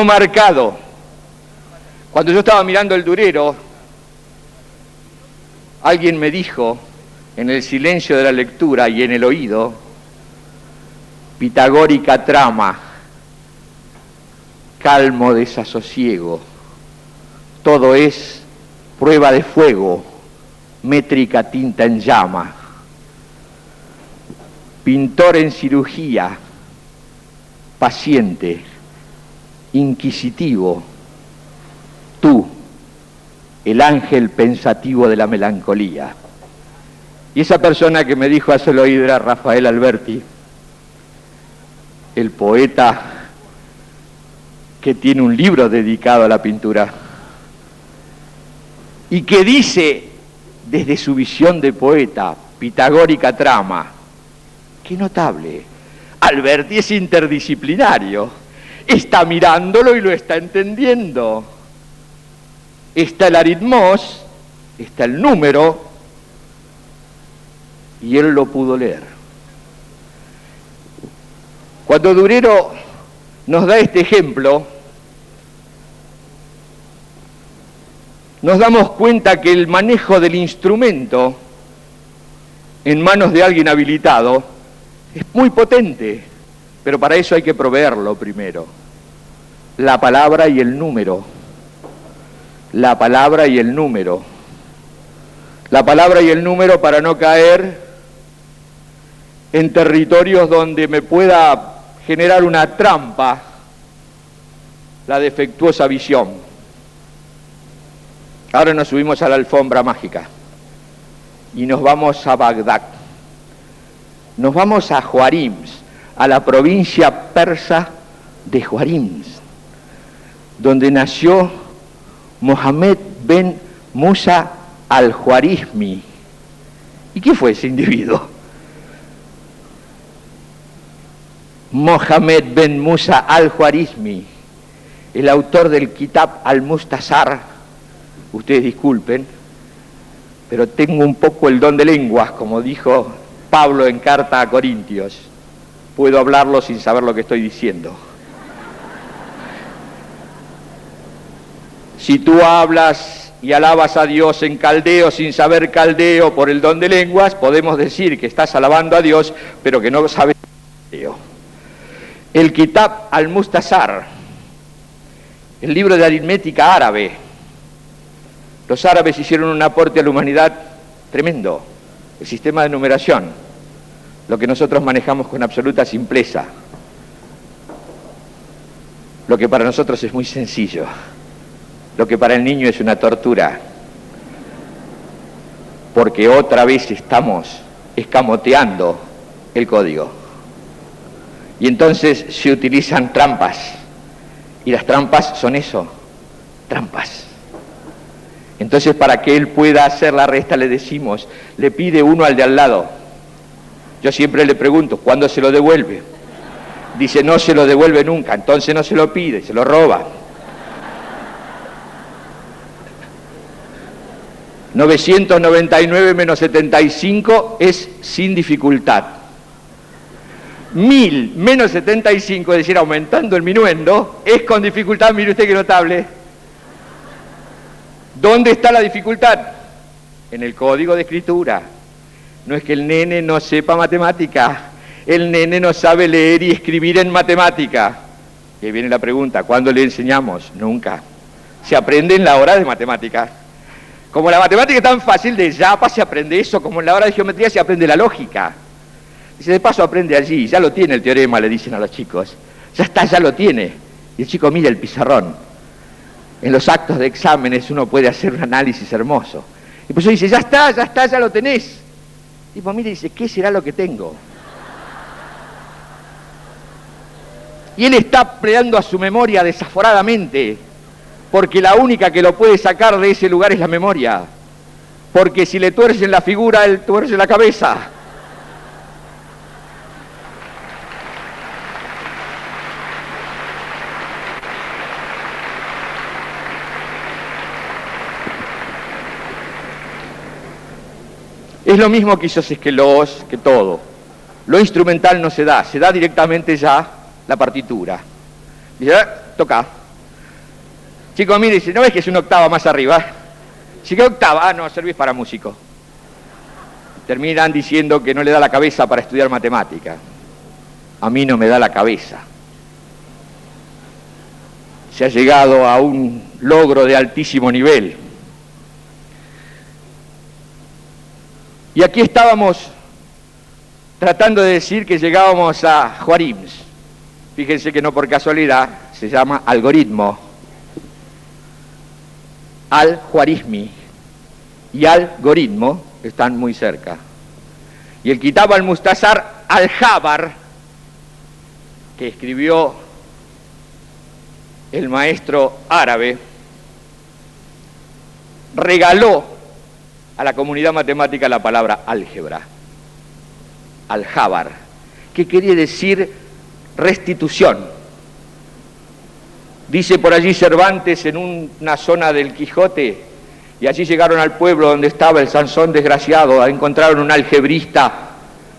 marcado. Cuando yo estaba mirando el Durero, alguien me dijo, en el silencio de la lectura y en el oído, pitagórica trama, calmo desasosiego, todo es prueba de fuego, métrica tinta en llama, pintor en cirugía, paciente, inquisitivo, tú, el ángel pensativo de la melancolía. Y esa persona que me dijo hace el oído era Rafael Alberti, el poeta que tiene un libro dedicado a la pintura y que dice desde su visión de poeta, pitagórica trama, qué notable, Alberti es interdisciplinario, está mirándolo y lo está entendiendo. Está el aritmos, está el número, y él lo pudo leer. Cuando Durero nos da este ejemplo, nos damos cuenta que el manejo del instrumento en manos de alguien habilitado es muy potente, pero para eso hay que proveerlo primero. La palabra y el número. La palabra y el número. La palabra y el número para no caer en territorios donde me pueda generar una trampa la defectuosa visión. Ahora nos subimos a la alfombra mágica y nos vamos a Bagdad. Nos vamos a Juarims, a la provincia persa de Juarims, donde nació Mohammed ben Musa al-Juarizmi. ¿Y qué fue ese individuo? Mohammed ben Musa al-Juarizmi, el autor del Kitab al-Mustasar. Ustedes disculpen, pero tengo un poco el don de lenguas, como dijo Pablo en carta a Corintios. Puedo hablarlo sin saber lo que estoy diciendo. Si tú hablas y alabas a Dios en caldeo sin saber caldeo por el don de lenguas, podemos decir que estás alabando a Dios, pero que no sabes caldeo. El Kitab al-Mustasar, el libro de aritmética árabe. Los árabes hicieron un aporte a la humanidad tremendo, el sistema de numeración, lo que nosotros manejamos con absoluta simpleza, lo que para nosotros es muy sencillo, lo que para el niño es una tortura, porque otra vez estamos escamoteando el código. Y entonces se utilizan trampas, y las trampas son eso, trampas. Entonces, para que él pueda hacer la resta, le decimos, le pide uno al de al lado. Yo siempre le pregunto, ¿cuándo se lo devuelve? Dice, no se lo devuelve nunca, entonces no se lo pide, se lo roba. 999 menos 75 es sin dificultad. 1000 menos 75, es decir, aumentando el minuendo, es con dificultad. Mire usted qué notable. ¿Dónde está la dificultad? En el código de escritura. No es que el nene no sepa matemática, el nene no sabe leer y escribir en matemática. Y ahí viene la pregunta, ¿cuándo le enseñamos? Nunca. Se aprende en la hora de matemática. Como la matemática es tan fácil, de yapa se aprende eso, como en la hora de geometría se aprende la lógica. Dice, de paso aprende allí, ya lo tiene el teorema, le dicen a los chicos. Ya está, ya lo tiene. Y el chico mira el pizarrón. En los actos de exámenes uno puede hacer un análisis hermoso. Y pues dice, ya está, ya lo tenés. Y pues mira y dice, ¿qué será lo que tengo? Y él está empleando a su memoria desaforadamente, porque la única que lo puede sacar de ese lugar es la memoria. Porque si le tuercen la figura, él tuerce la cabeza. Es lo mismo que hizo Sesquelós, que todo. Lo instrumental no se da directamente ya la partitura. Dice, toca. Chico, mire, dice, ¿no ves que es una octava más arriba? Si que octava, no, servís para músico. Terminan diciendo que no le da la cabeza para estudiar matemática. A mí no me da la cabeza. Se ha llegado a un logro de altísimo nivel. Y aquí estábamos tratando de decir que llegábamos a Juarims. Fíjense que no por casualidad se llama algoritmo. Al-Juarismi y algoritmo están muy cerca. Y el Kitab al-Mustasar al-Jabar, que escribió el maestro árabe, regaló a la comunidad matemática la palabra álgebra, al-Jabar, que quiere decir restitución. Dice por allí Cervantes en una zona del Quijote, y allí llegaron al pueblo donde estaba el Sansón desgraciado, encontraron un algebrista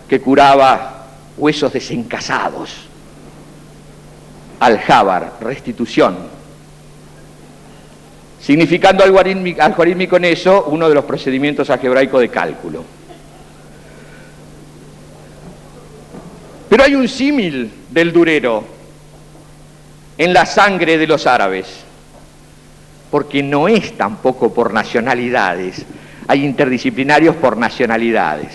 que curaba huesos desencasados. Al-Jabar, restitución. Significando algoritmico en eso, uno de los procedimientos algebraicos de cálculo. Pero hay un símil del durero en la sangre de los árabes, porque no es tampoco por nacionalidades, hay interdisciplinarios por nacionalidades.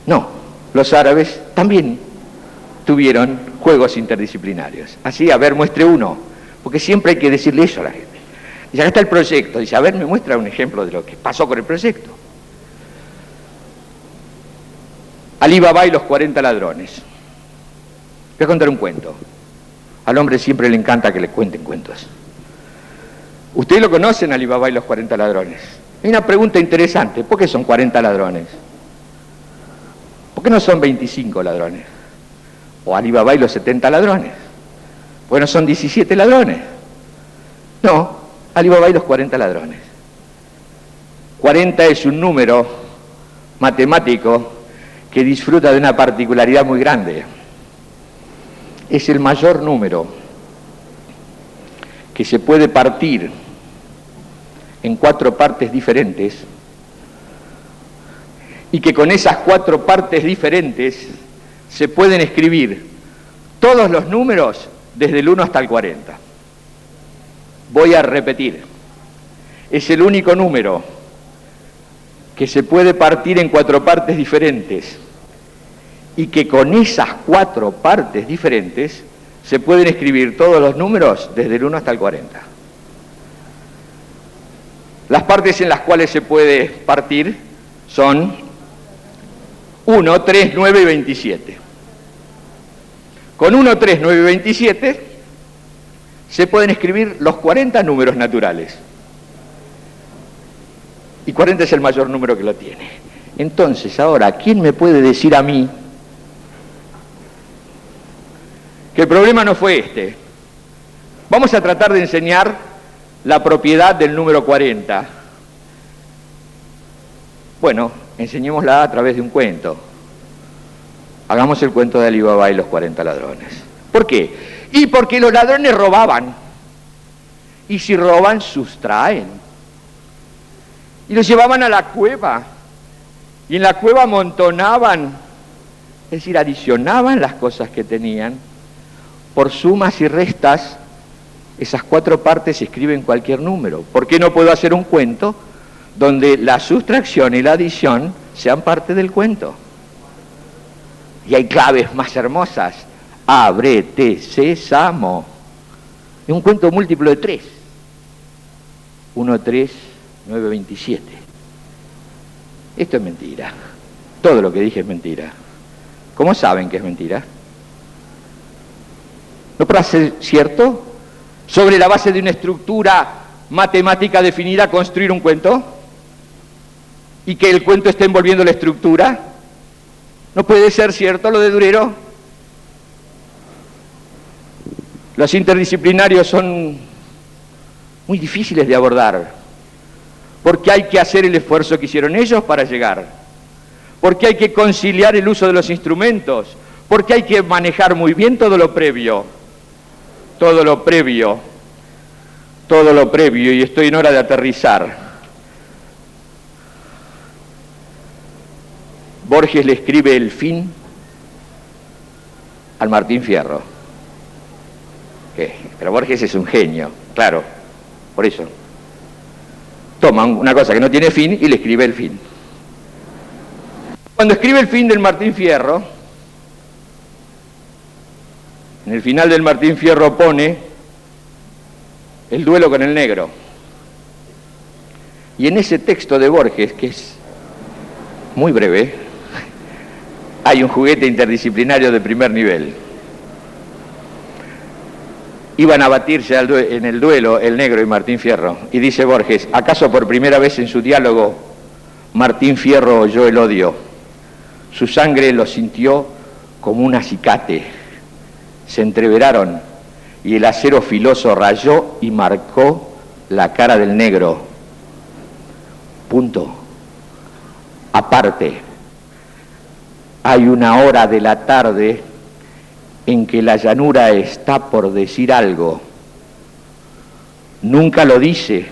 No, los árabes también tuvieron juegos interdisciplinarios. Así, a ver, muestre uno. Porque siempre hay que decirle eso a la gente. Dice, acá está el proyecto. Dice, a ver, me muestra un ejemplo de lo que pasó con el proyecto. Alí Babá y los 40 ladrones. Voy a contar un cuento. Al hombre siempre le encanta que le cuenten cuentos. ¿Ustedes lo conocen, Alí Babá y los 40 ladrones? Hay una pregunta interesante. ¿Por qué son 40 ladrones? ¿Por qué no son 25 ladrones? O Alí Babá y los 70 ladrones. Bueno, son 17 ladrones. No, Alí Babá y los 40 ladrones. 40 es un número matemático que disfruta de una particularidad muy grande. Es el mayor número que se puede partir en 4 partes diferentes y que con esas 4 partes diferentes se pueden escribir todos los números desde el 1 hasta el 40. Voy a repetir. Es el único número que se puede partir en 4 partes diferentes y que con esas 4 partes diferentes se pueden escribir todos los números desde el 1 hasta el 40. Las partes en las cuales se puede partir son 1, 3, 9 y 27. Con 1, 3, 9 y 27 se pueden escribir los 40 números naturales. Y 40 es el mayor número que lo tiene. Entonces, ahora, ¿quién me puede decir a mí que el problema no fue este. Vamos a tratar de enseñar la propiedad del número 40. Bueno, enseñémosla a través de un cuento. Hagamos el cuento de Ali Baba y los 40 ladrones. ¿Por qué? Y porque los ladrones robaban. Y si roban, sustraen. Y los llevaban a la cueva. Y en la cueva amontonaban, es decir, adicionaban las cosas que tenían. Por sumas y restas, esas 4 partes se escriben cualquier número. ¿Por qué no puedo hacer un cuento donde la sustracción y la adición sean parte del cuento? Y hay claves más hermosas. Ábrete, sésamo. Es un cuento múltiplo de 3. 1, 3, 9, 27. Esto es mentira. Todo lo que dije es mentira. ¿Cómo saben que es mentira? ¿No parece cierto? Sobre la base de una estructura matemática definida, construir un cuento y que el cuento esté envolviendo la estructura. ¿No puede ser cierto lo de Durero? Los interdisciplinarios son muy difíciles de abordar, porque hay que hacer el esfuerzo que hicieron ellos para llegar, porque hay que conciliar el uso de los instrumentos, porque hay que manejar muy bien todo lo previo, y estoy en hora de aterrizar. Borges le escribe El fin al Martín Fierro. ¿Qué? Pero Borges es un genio, claro, por eso. Toma una cosa que no tiene fin y le escribe el fin. Cuando escribe el fin del Martín Fierro, en el final del Martín Fierro pone el duelo con el negro. Y en ese texto de Borges, que es muy breve, hay un juguete interdisciplinario de primer nivel. Iban a batirse en el duelo el negro y Martín Fierro. Y dice Borges, ¿acaso por primera vez en su diálogo Martín Fierro oyó el odio? Su sangre lo sintió como un acicate. Se entreveraron y el acero filoso rayó y marcó la cara del negro. Punto. Aparte, hay una hora de la tarde en que la llanura está por decir algo. Nunca lo dice,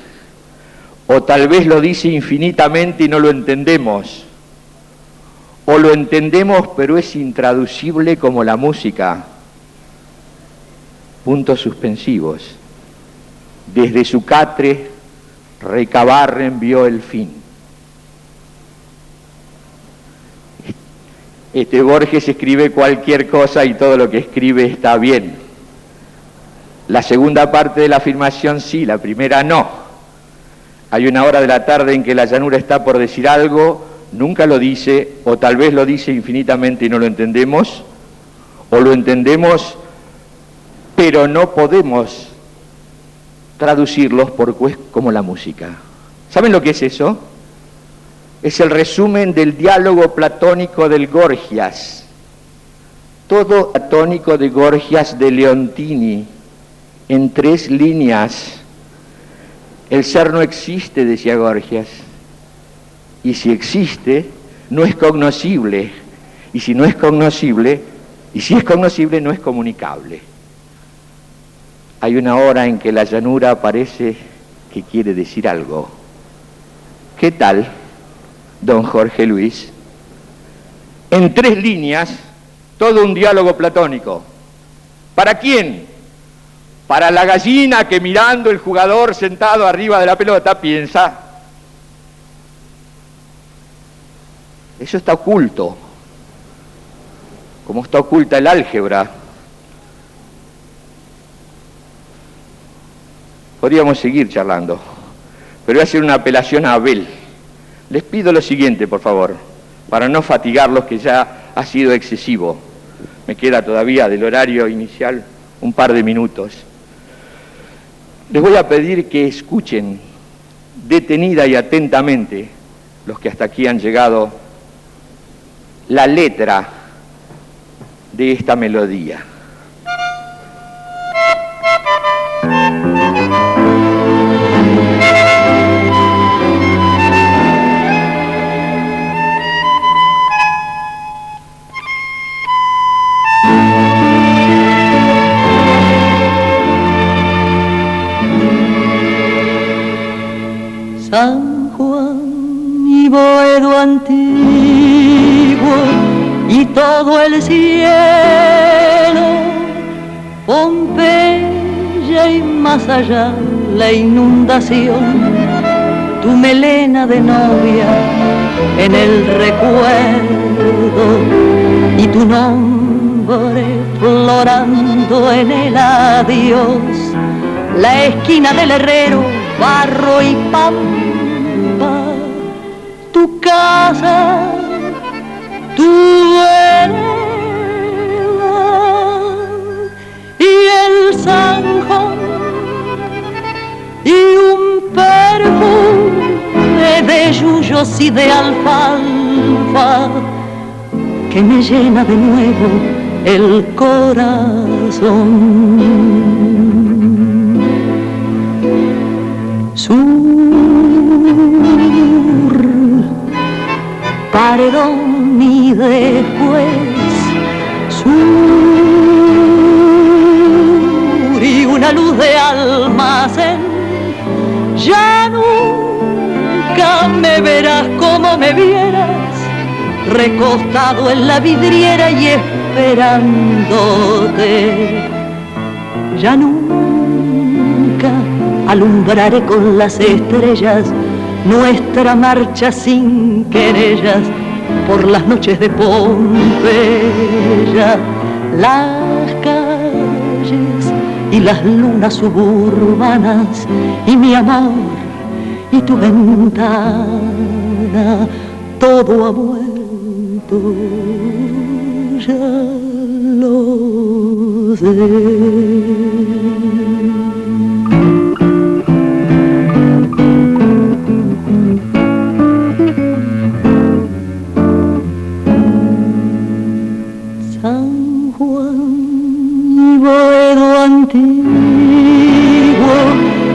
o tal vez lo dice infinitamente y no lo entendemos, o lo entendemos pero es intraducible como la música. Puntos suspensivos. Desde su catre, Recabarren vio el fin. Borges escribe cualquier cosa y todo lo que escribe está bien. La segunda parte de la afirmación sí, la primera no. Hay una hora de la tarde en que la llanura está por decir algo, nunca lo dice, o tal vez lo dice infinitamente y no lo entendemos, o lo entendemos, pero no podemos traducirlos porque es como la música. ¿Saben lo que es eso? Es el resumen del diálogo platónico del Gorgias. Todo platónico de Gorgias de Leontini, en 3 líneas. El ser no existe, decía Gorgias. Y si existe, no es cognoscible. Y si no es cognoscible, y si es cognoscible, no es comunicable. Hay una hora en que la llanura parece que quiere decir algo. ¿Qué tal, don Jorge Luis? En 3 líneas, todo un diálogo platónico. ¿Para quién? Para la gallina que mirando el jugador sentado arriba de la pelota piensa. Eso está oculto, como está oculta el álgebra. Podríamos seguir charlando, pero voy a hacer una apelación a Abel. Les pido lo siguiente, por favor, para no fatigarlos, que ya ha sido excesivo. Me queda todavía del horario inicial un par de minutos. Les voy a pedir que escuchen detenida y atentamente, los que hasta aquí han llegado, la letra de esta melodía. San Juan y Boedo antiguo y todo el cielo, Pompeya y más allá la inundación, tu melena de novia en el recuerdo y tu nombre florando en el adiós, la esquina del herrero, barro y pampa, tu casa, tu vereda y el zanjón y un perfume de yuyos y de alfalfa que me llena de nuevo el corazón. Sur, paredón y después sur y una luz de almacén. Ya nunca me verás como me vieras, recostado en la vidriera y esperándote. Ya nunca alumbraré con las estrellas nuestra marcha sin querellas por las noches de Pompeya, las calles y las lunas suburbanas y mi amor y tu ventana, todo ha vuelto, ya lo sé.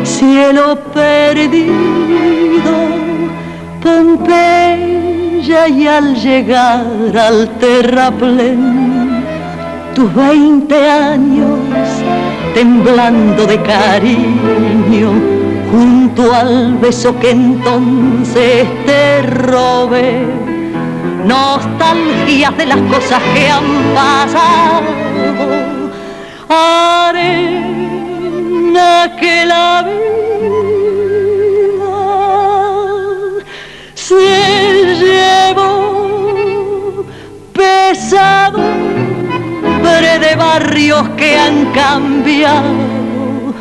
Cielo perdido, Pompeya, y al llegar al terraplén, tus 20 años temblando de cariño, junto al beso que entonces te robé, nostalgias de las cosas que han pasado, arena que la vida se llevó, pesadumbre de barrios que han cambiado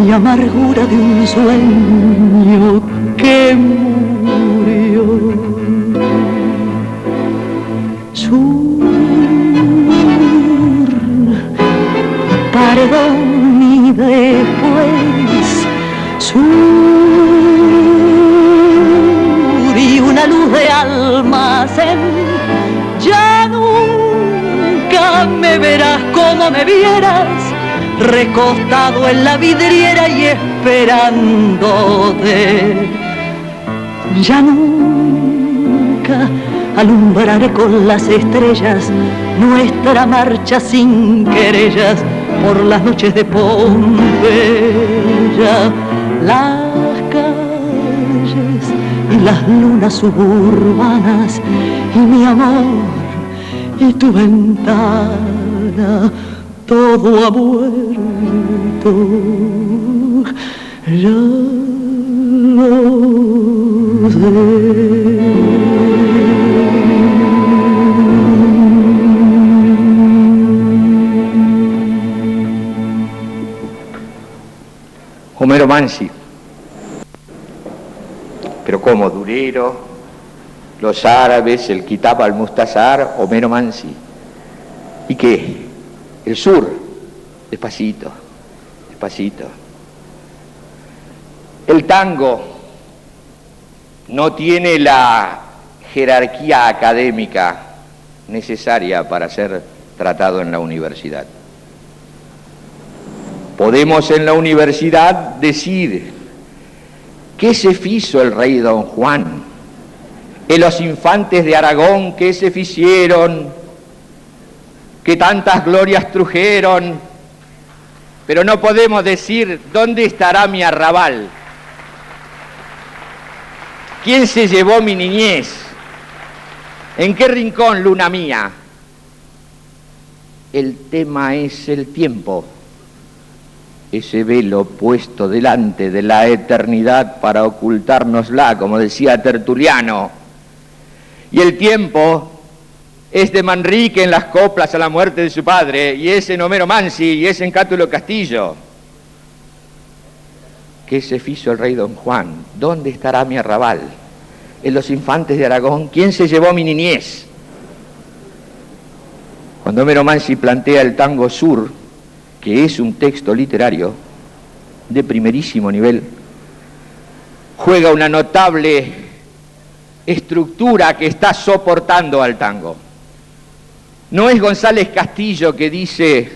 y amargura de un sueño que murió. Paredón y después sur y una luz de almacén. Ya nunca me verás como me vieras, recostado en la vidriera y esperándote. Ya nunca alumbraré con las estrellas nuestra marcha sin querellas por las noches de Pompeya, las calles y las lunas suburbanas y mi amor y tu ventana, todo ha vuelto, ya lo sé. Homero Mansi. Pero como Durero, los árabes, el Kitab al-Mustazar, Homero Mansi. ¿Y qué? El sur, despacito, despacito. El tango no tiene la jerarquía académica necesaria para ser tratado en la universidad. Podemos en la universidad decir ¿qué se fizo el rey Don Juan? Y los infantes de Aragón, ¿qué se ficieron? Que tantas glorias trujeron, pero no podemos decir ¿dónde estará mi arrabal? ¿Quién se llevó mi niñez? ¿En qué rincón, luna mía? El tema es el tiempo, ese velo puesto delante de la eternidad para ocultárnosla, como decía Tertuliano. Y el tiempo es de Manrique en las coplas a la muerte de su padre, y es en Homero Mansi, y es en Cátulo Castillo. ¿Qué se fizo el rey Don Juan? ¿Dónde estará mi arrabal? En los infantes de Aragón, ¿quién se llevó mi niñez? Cuando Homero Mansi plantea el Tango Sur, que es un texto literario de primerísimo nivel, juega una notable estructura que está soportando al tango. No es González Castillo que dice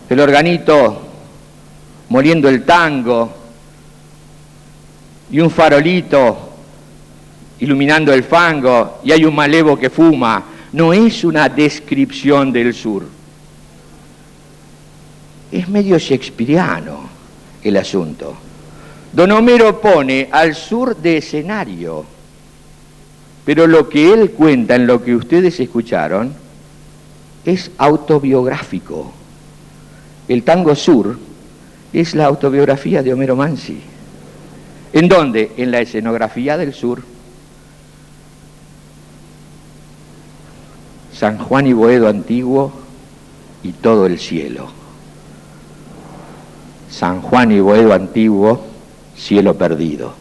el organito moliendo el tango y un farolito iluminando el fango y hay un malevo que fuma. No es una descripción del sur. Es medio shakespeariano el asunto. Don Homero pone al sur de escenario, pero lo que él cuenta en lo que ustedes escucharon es autobiográfico. El Tango Sur es la autobiografía de Homero Mansi. ¿En dónde? En la escenografía del sur. San Juan y Boedo antiguo y todo el cielo. San Juan y Boedo antiguo, cielo perdido.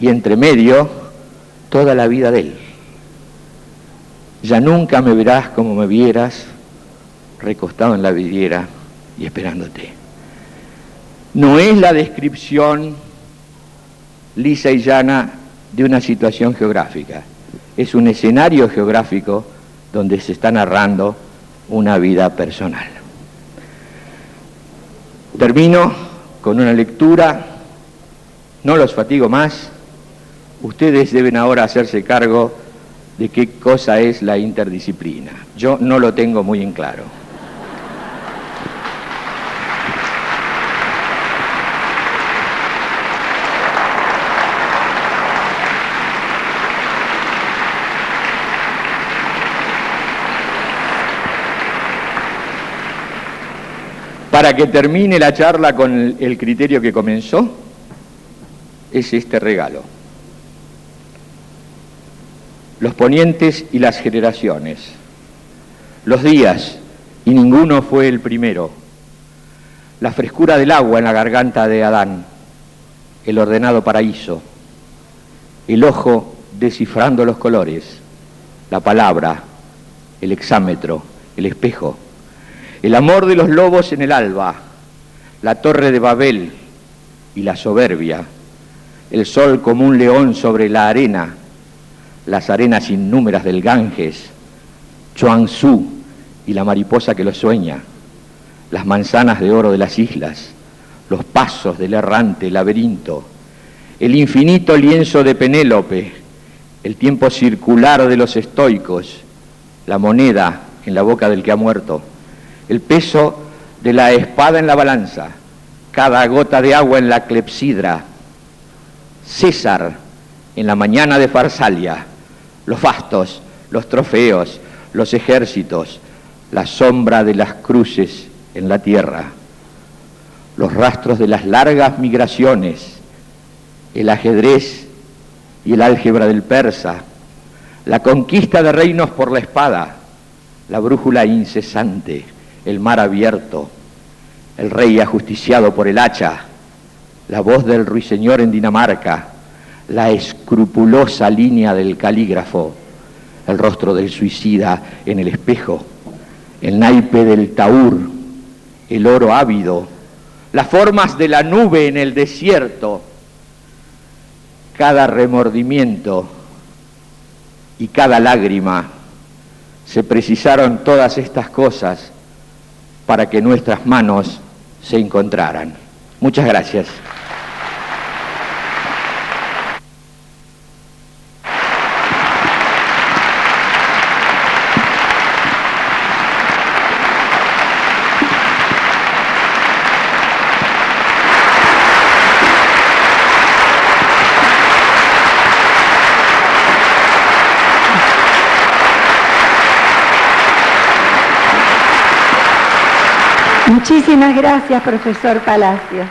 Y entre medio, toda la vida de él. Ya nunca me verás como me vieras, recostado en la vidriera y esperándote. No es la descripción lisa y llana de una situación geográfica. Es un escenario geográfico donde se está narrando una vida personal. Termino con una lectura, no los fatigo más. Ustedes deben ahora hacerse cargo de qué cosa es la interdisciplina. Yo no lo tengo muy en claro. Para que termine la charla con el criterio que comenzó, es este regalo. Los ponientes y las generaciones, los días, y ninguno fue el primero, la frescura del agua en la garganta de Adán, el ordenado paraíso, el ojo descifrando los colores, la palabra, el hexámetro, el espejo, el amor de los lobos en el alba, la torre de Babel y la soberbia, el sol como un león sobre la arena, las arenas innúmeras del Ganges, Chuang-Tzu y la mariposa que lo sueña, las manzanas de oro de las islas, los pasos del errante laberinto, el infinito lienzo de Penélope, el tiempo circular de los estoicos, la moneda en la boca del que ha muerto, el peso de la espada en la balanza, cada gota de agua en la clepsidra, César en la mañana de Farsalia, los fastos, los trofeos, los ejércitos, la sombra de las cruces en la tierra, los rastros de las largas migraciones, el ajedrez y el álgebra del persa, la conquista de reinos por la espada, la brújula incesante, el mar abierto, el rey ajusticiado por el hacha, la voz del ruiseñor en Dinamarca, la escrupulosa línea del calígrafo, el rostro del suicida en el espejo, el naipe del taur, el oro ávido, las formas de la nube en el desierto, cada remordimiento y cada lágrima. Se precisaron todas estas cosas para que nuestras manos se encontraran. Muchas gracias. Muchísimas gracias, profesor Palacios.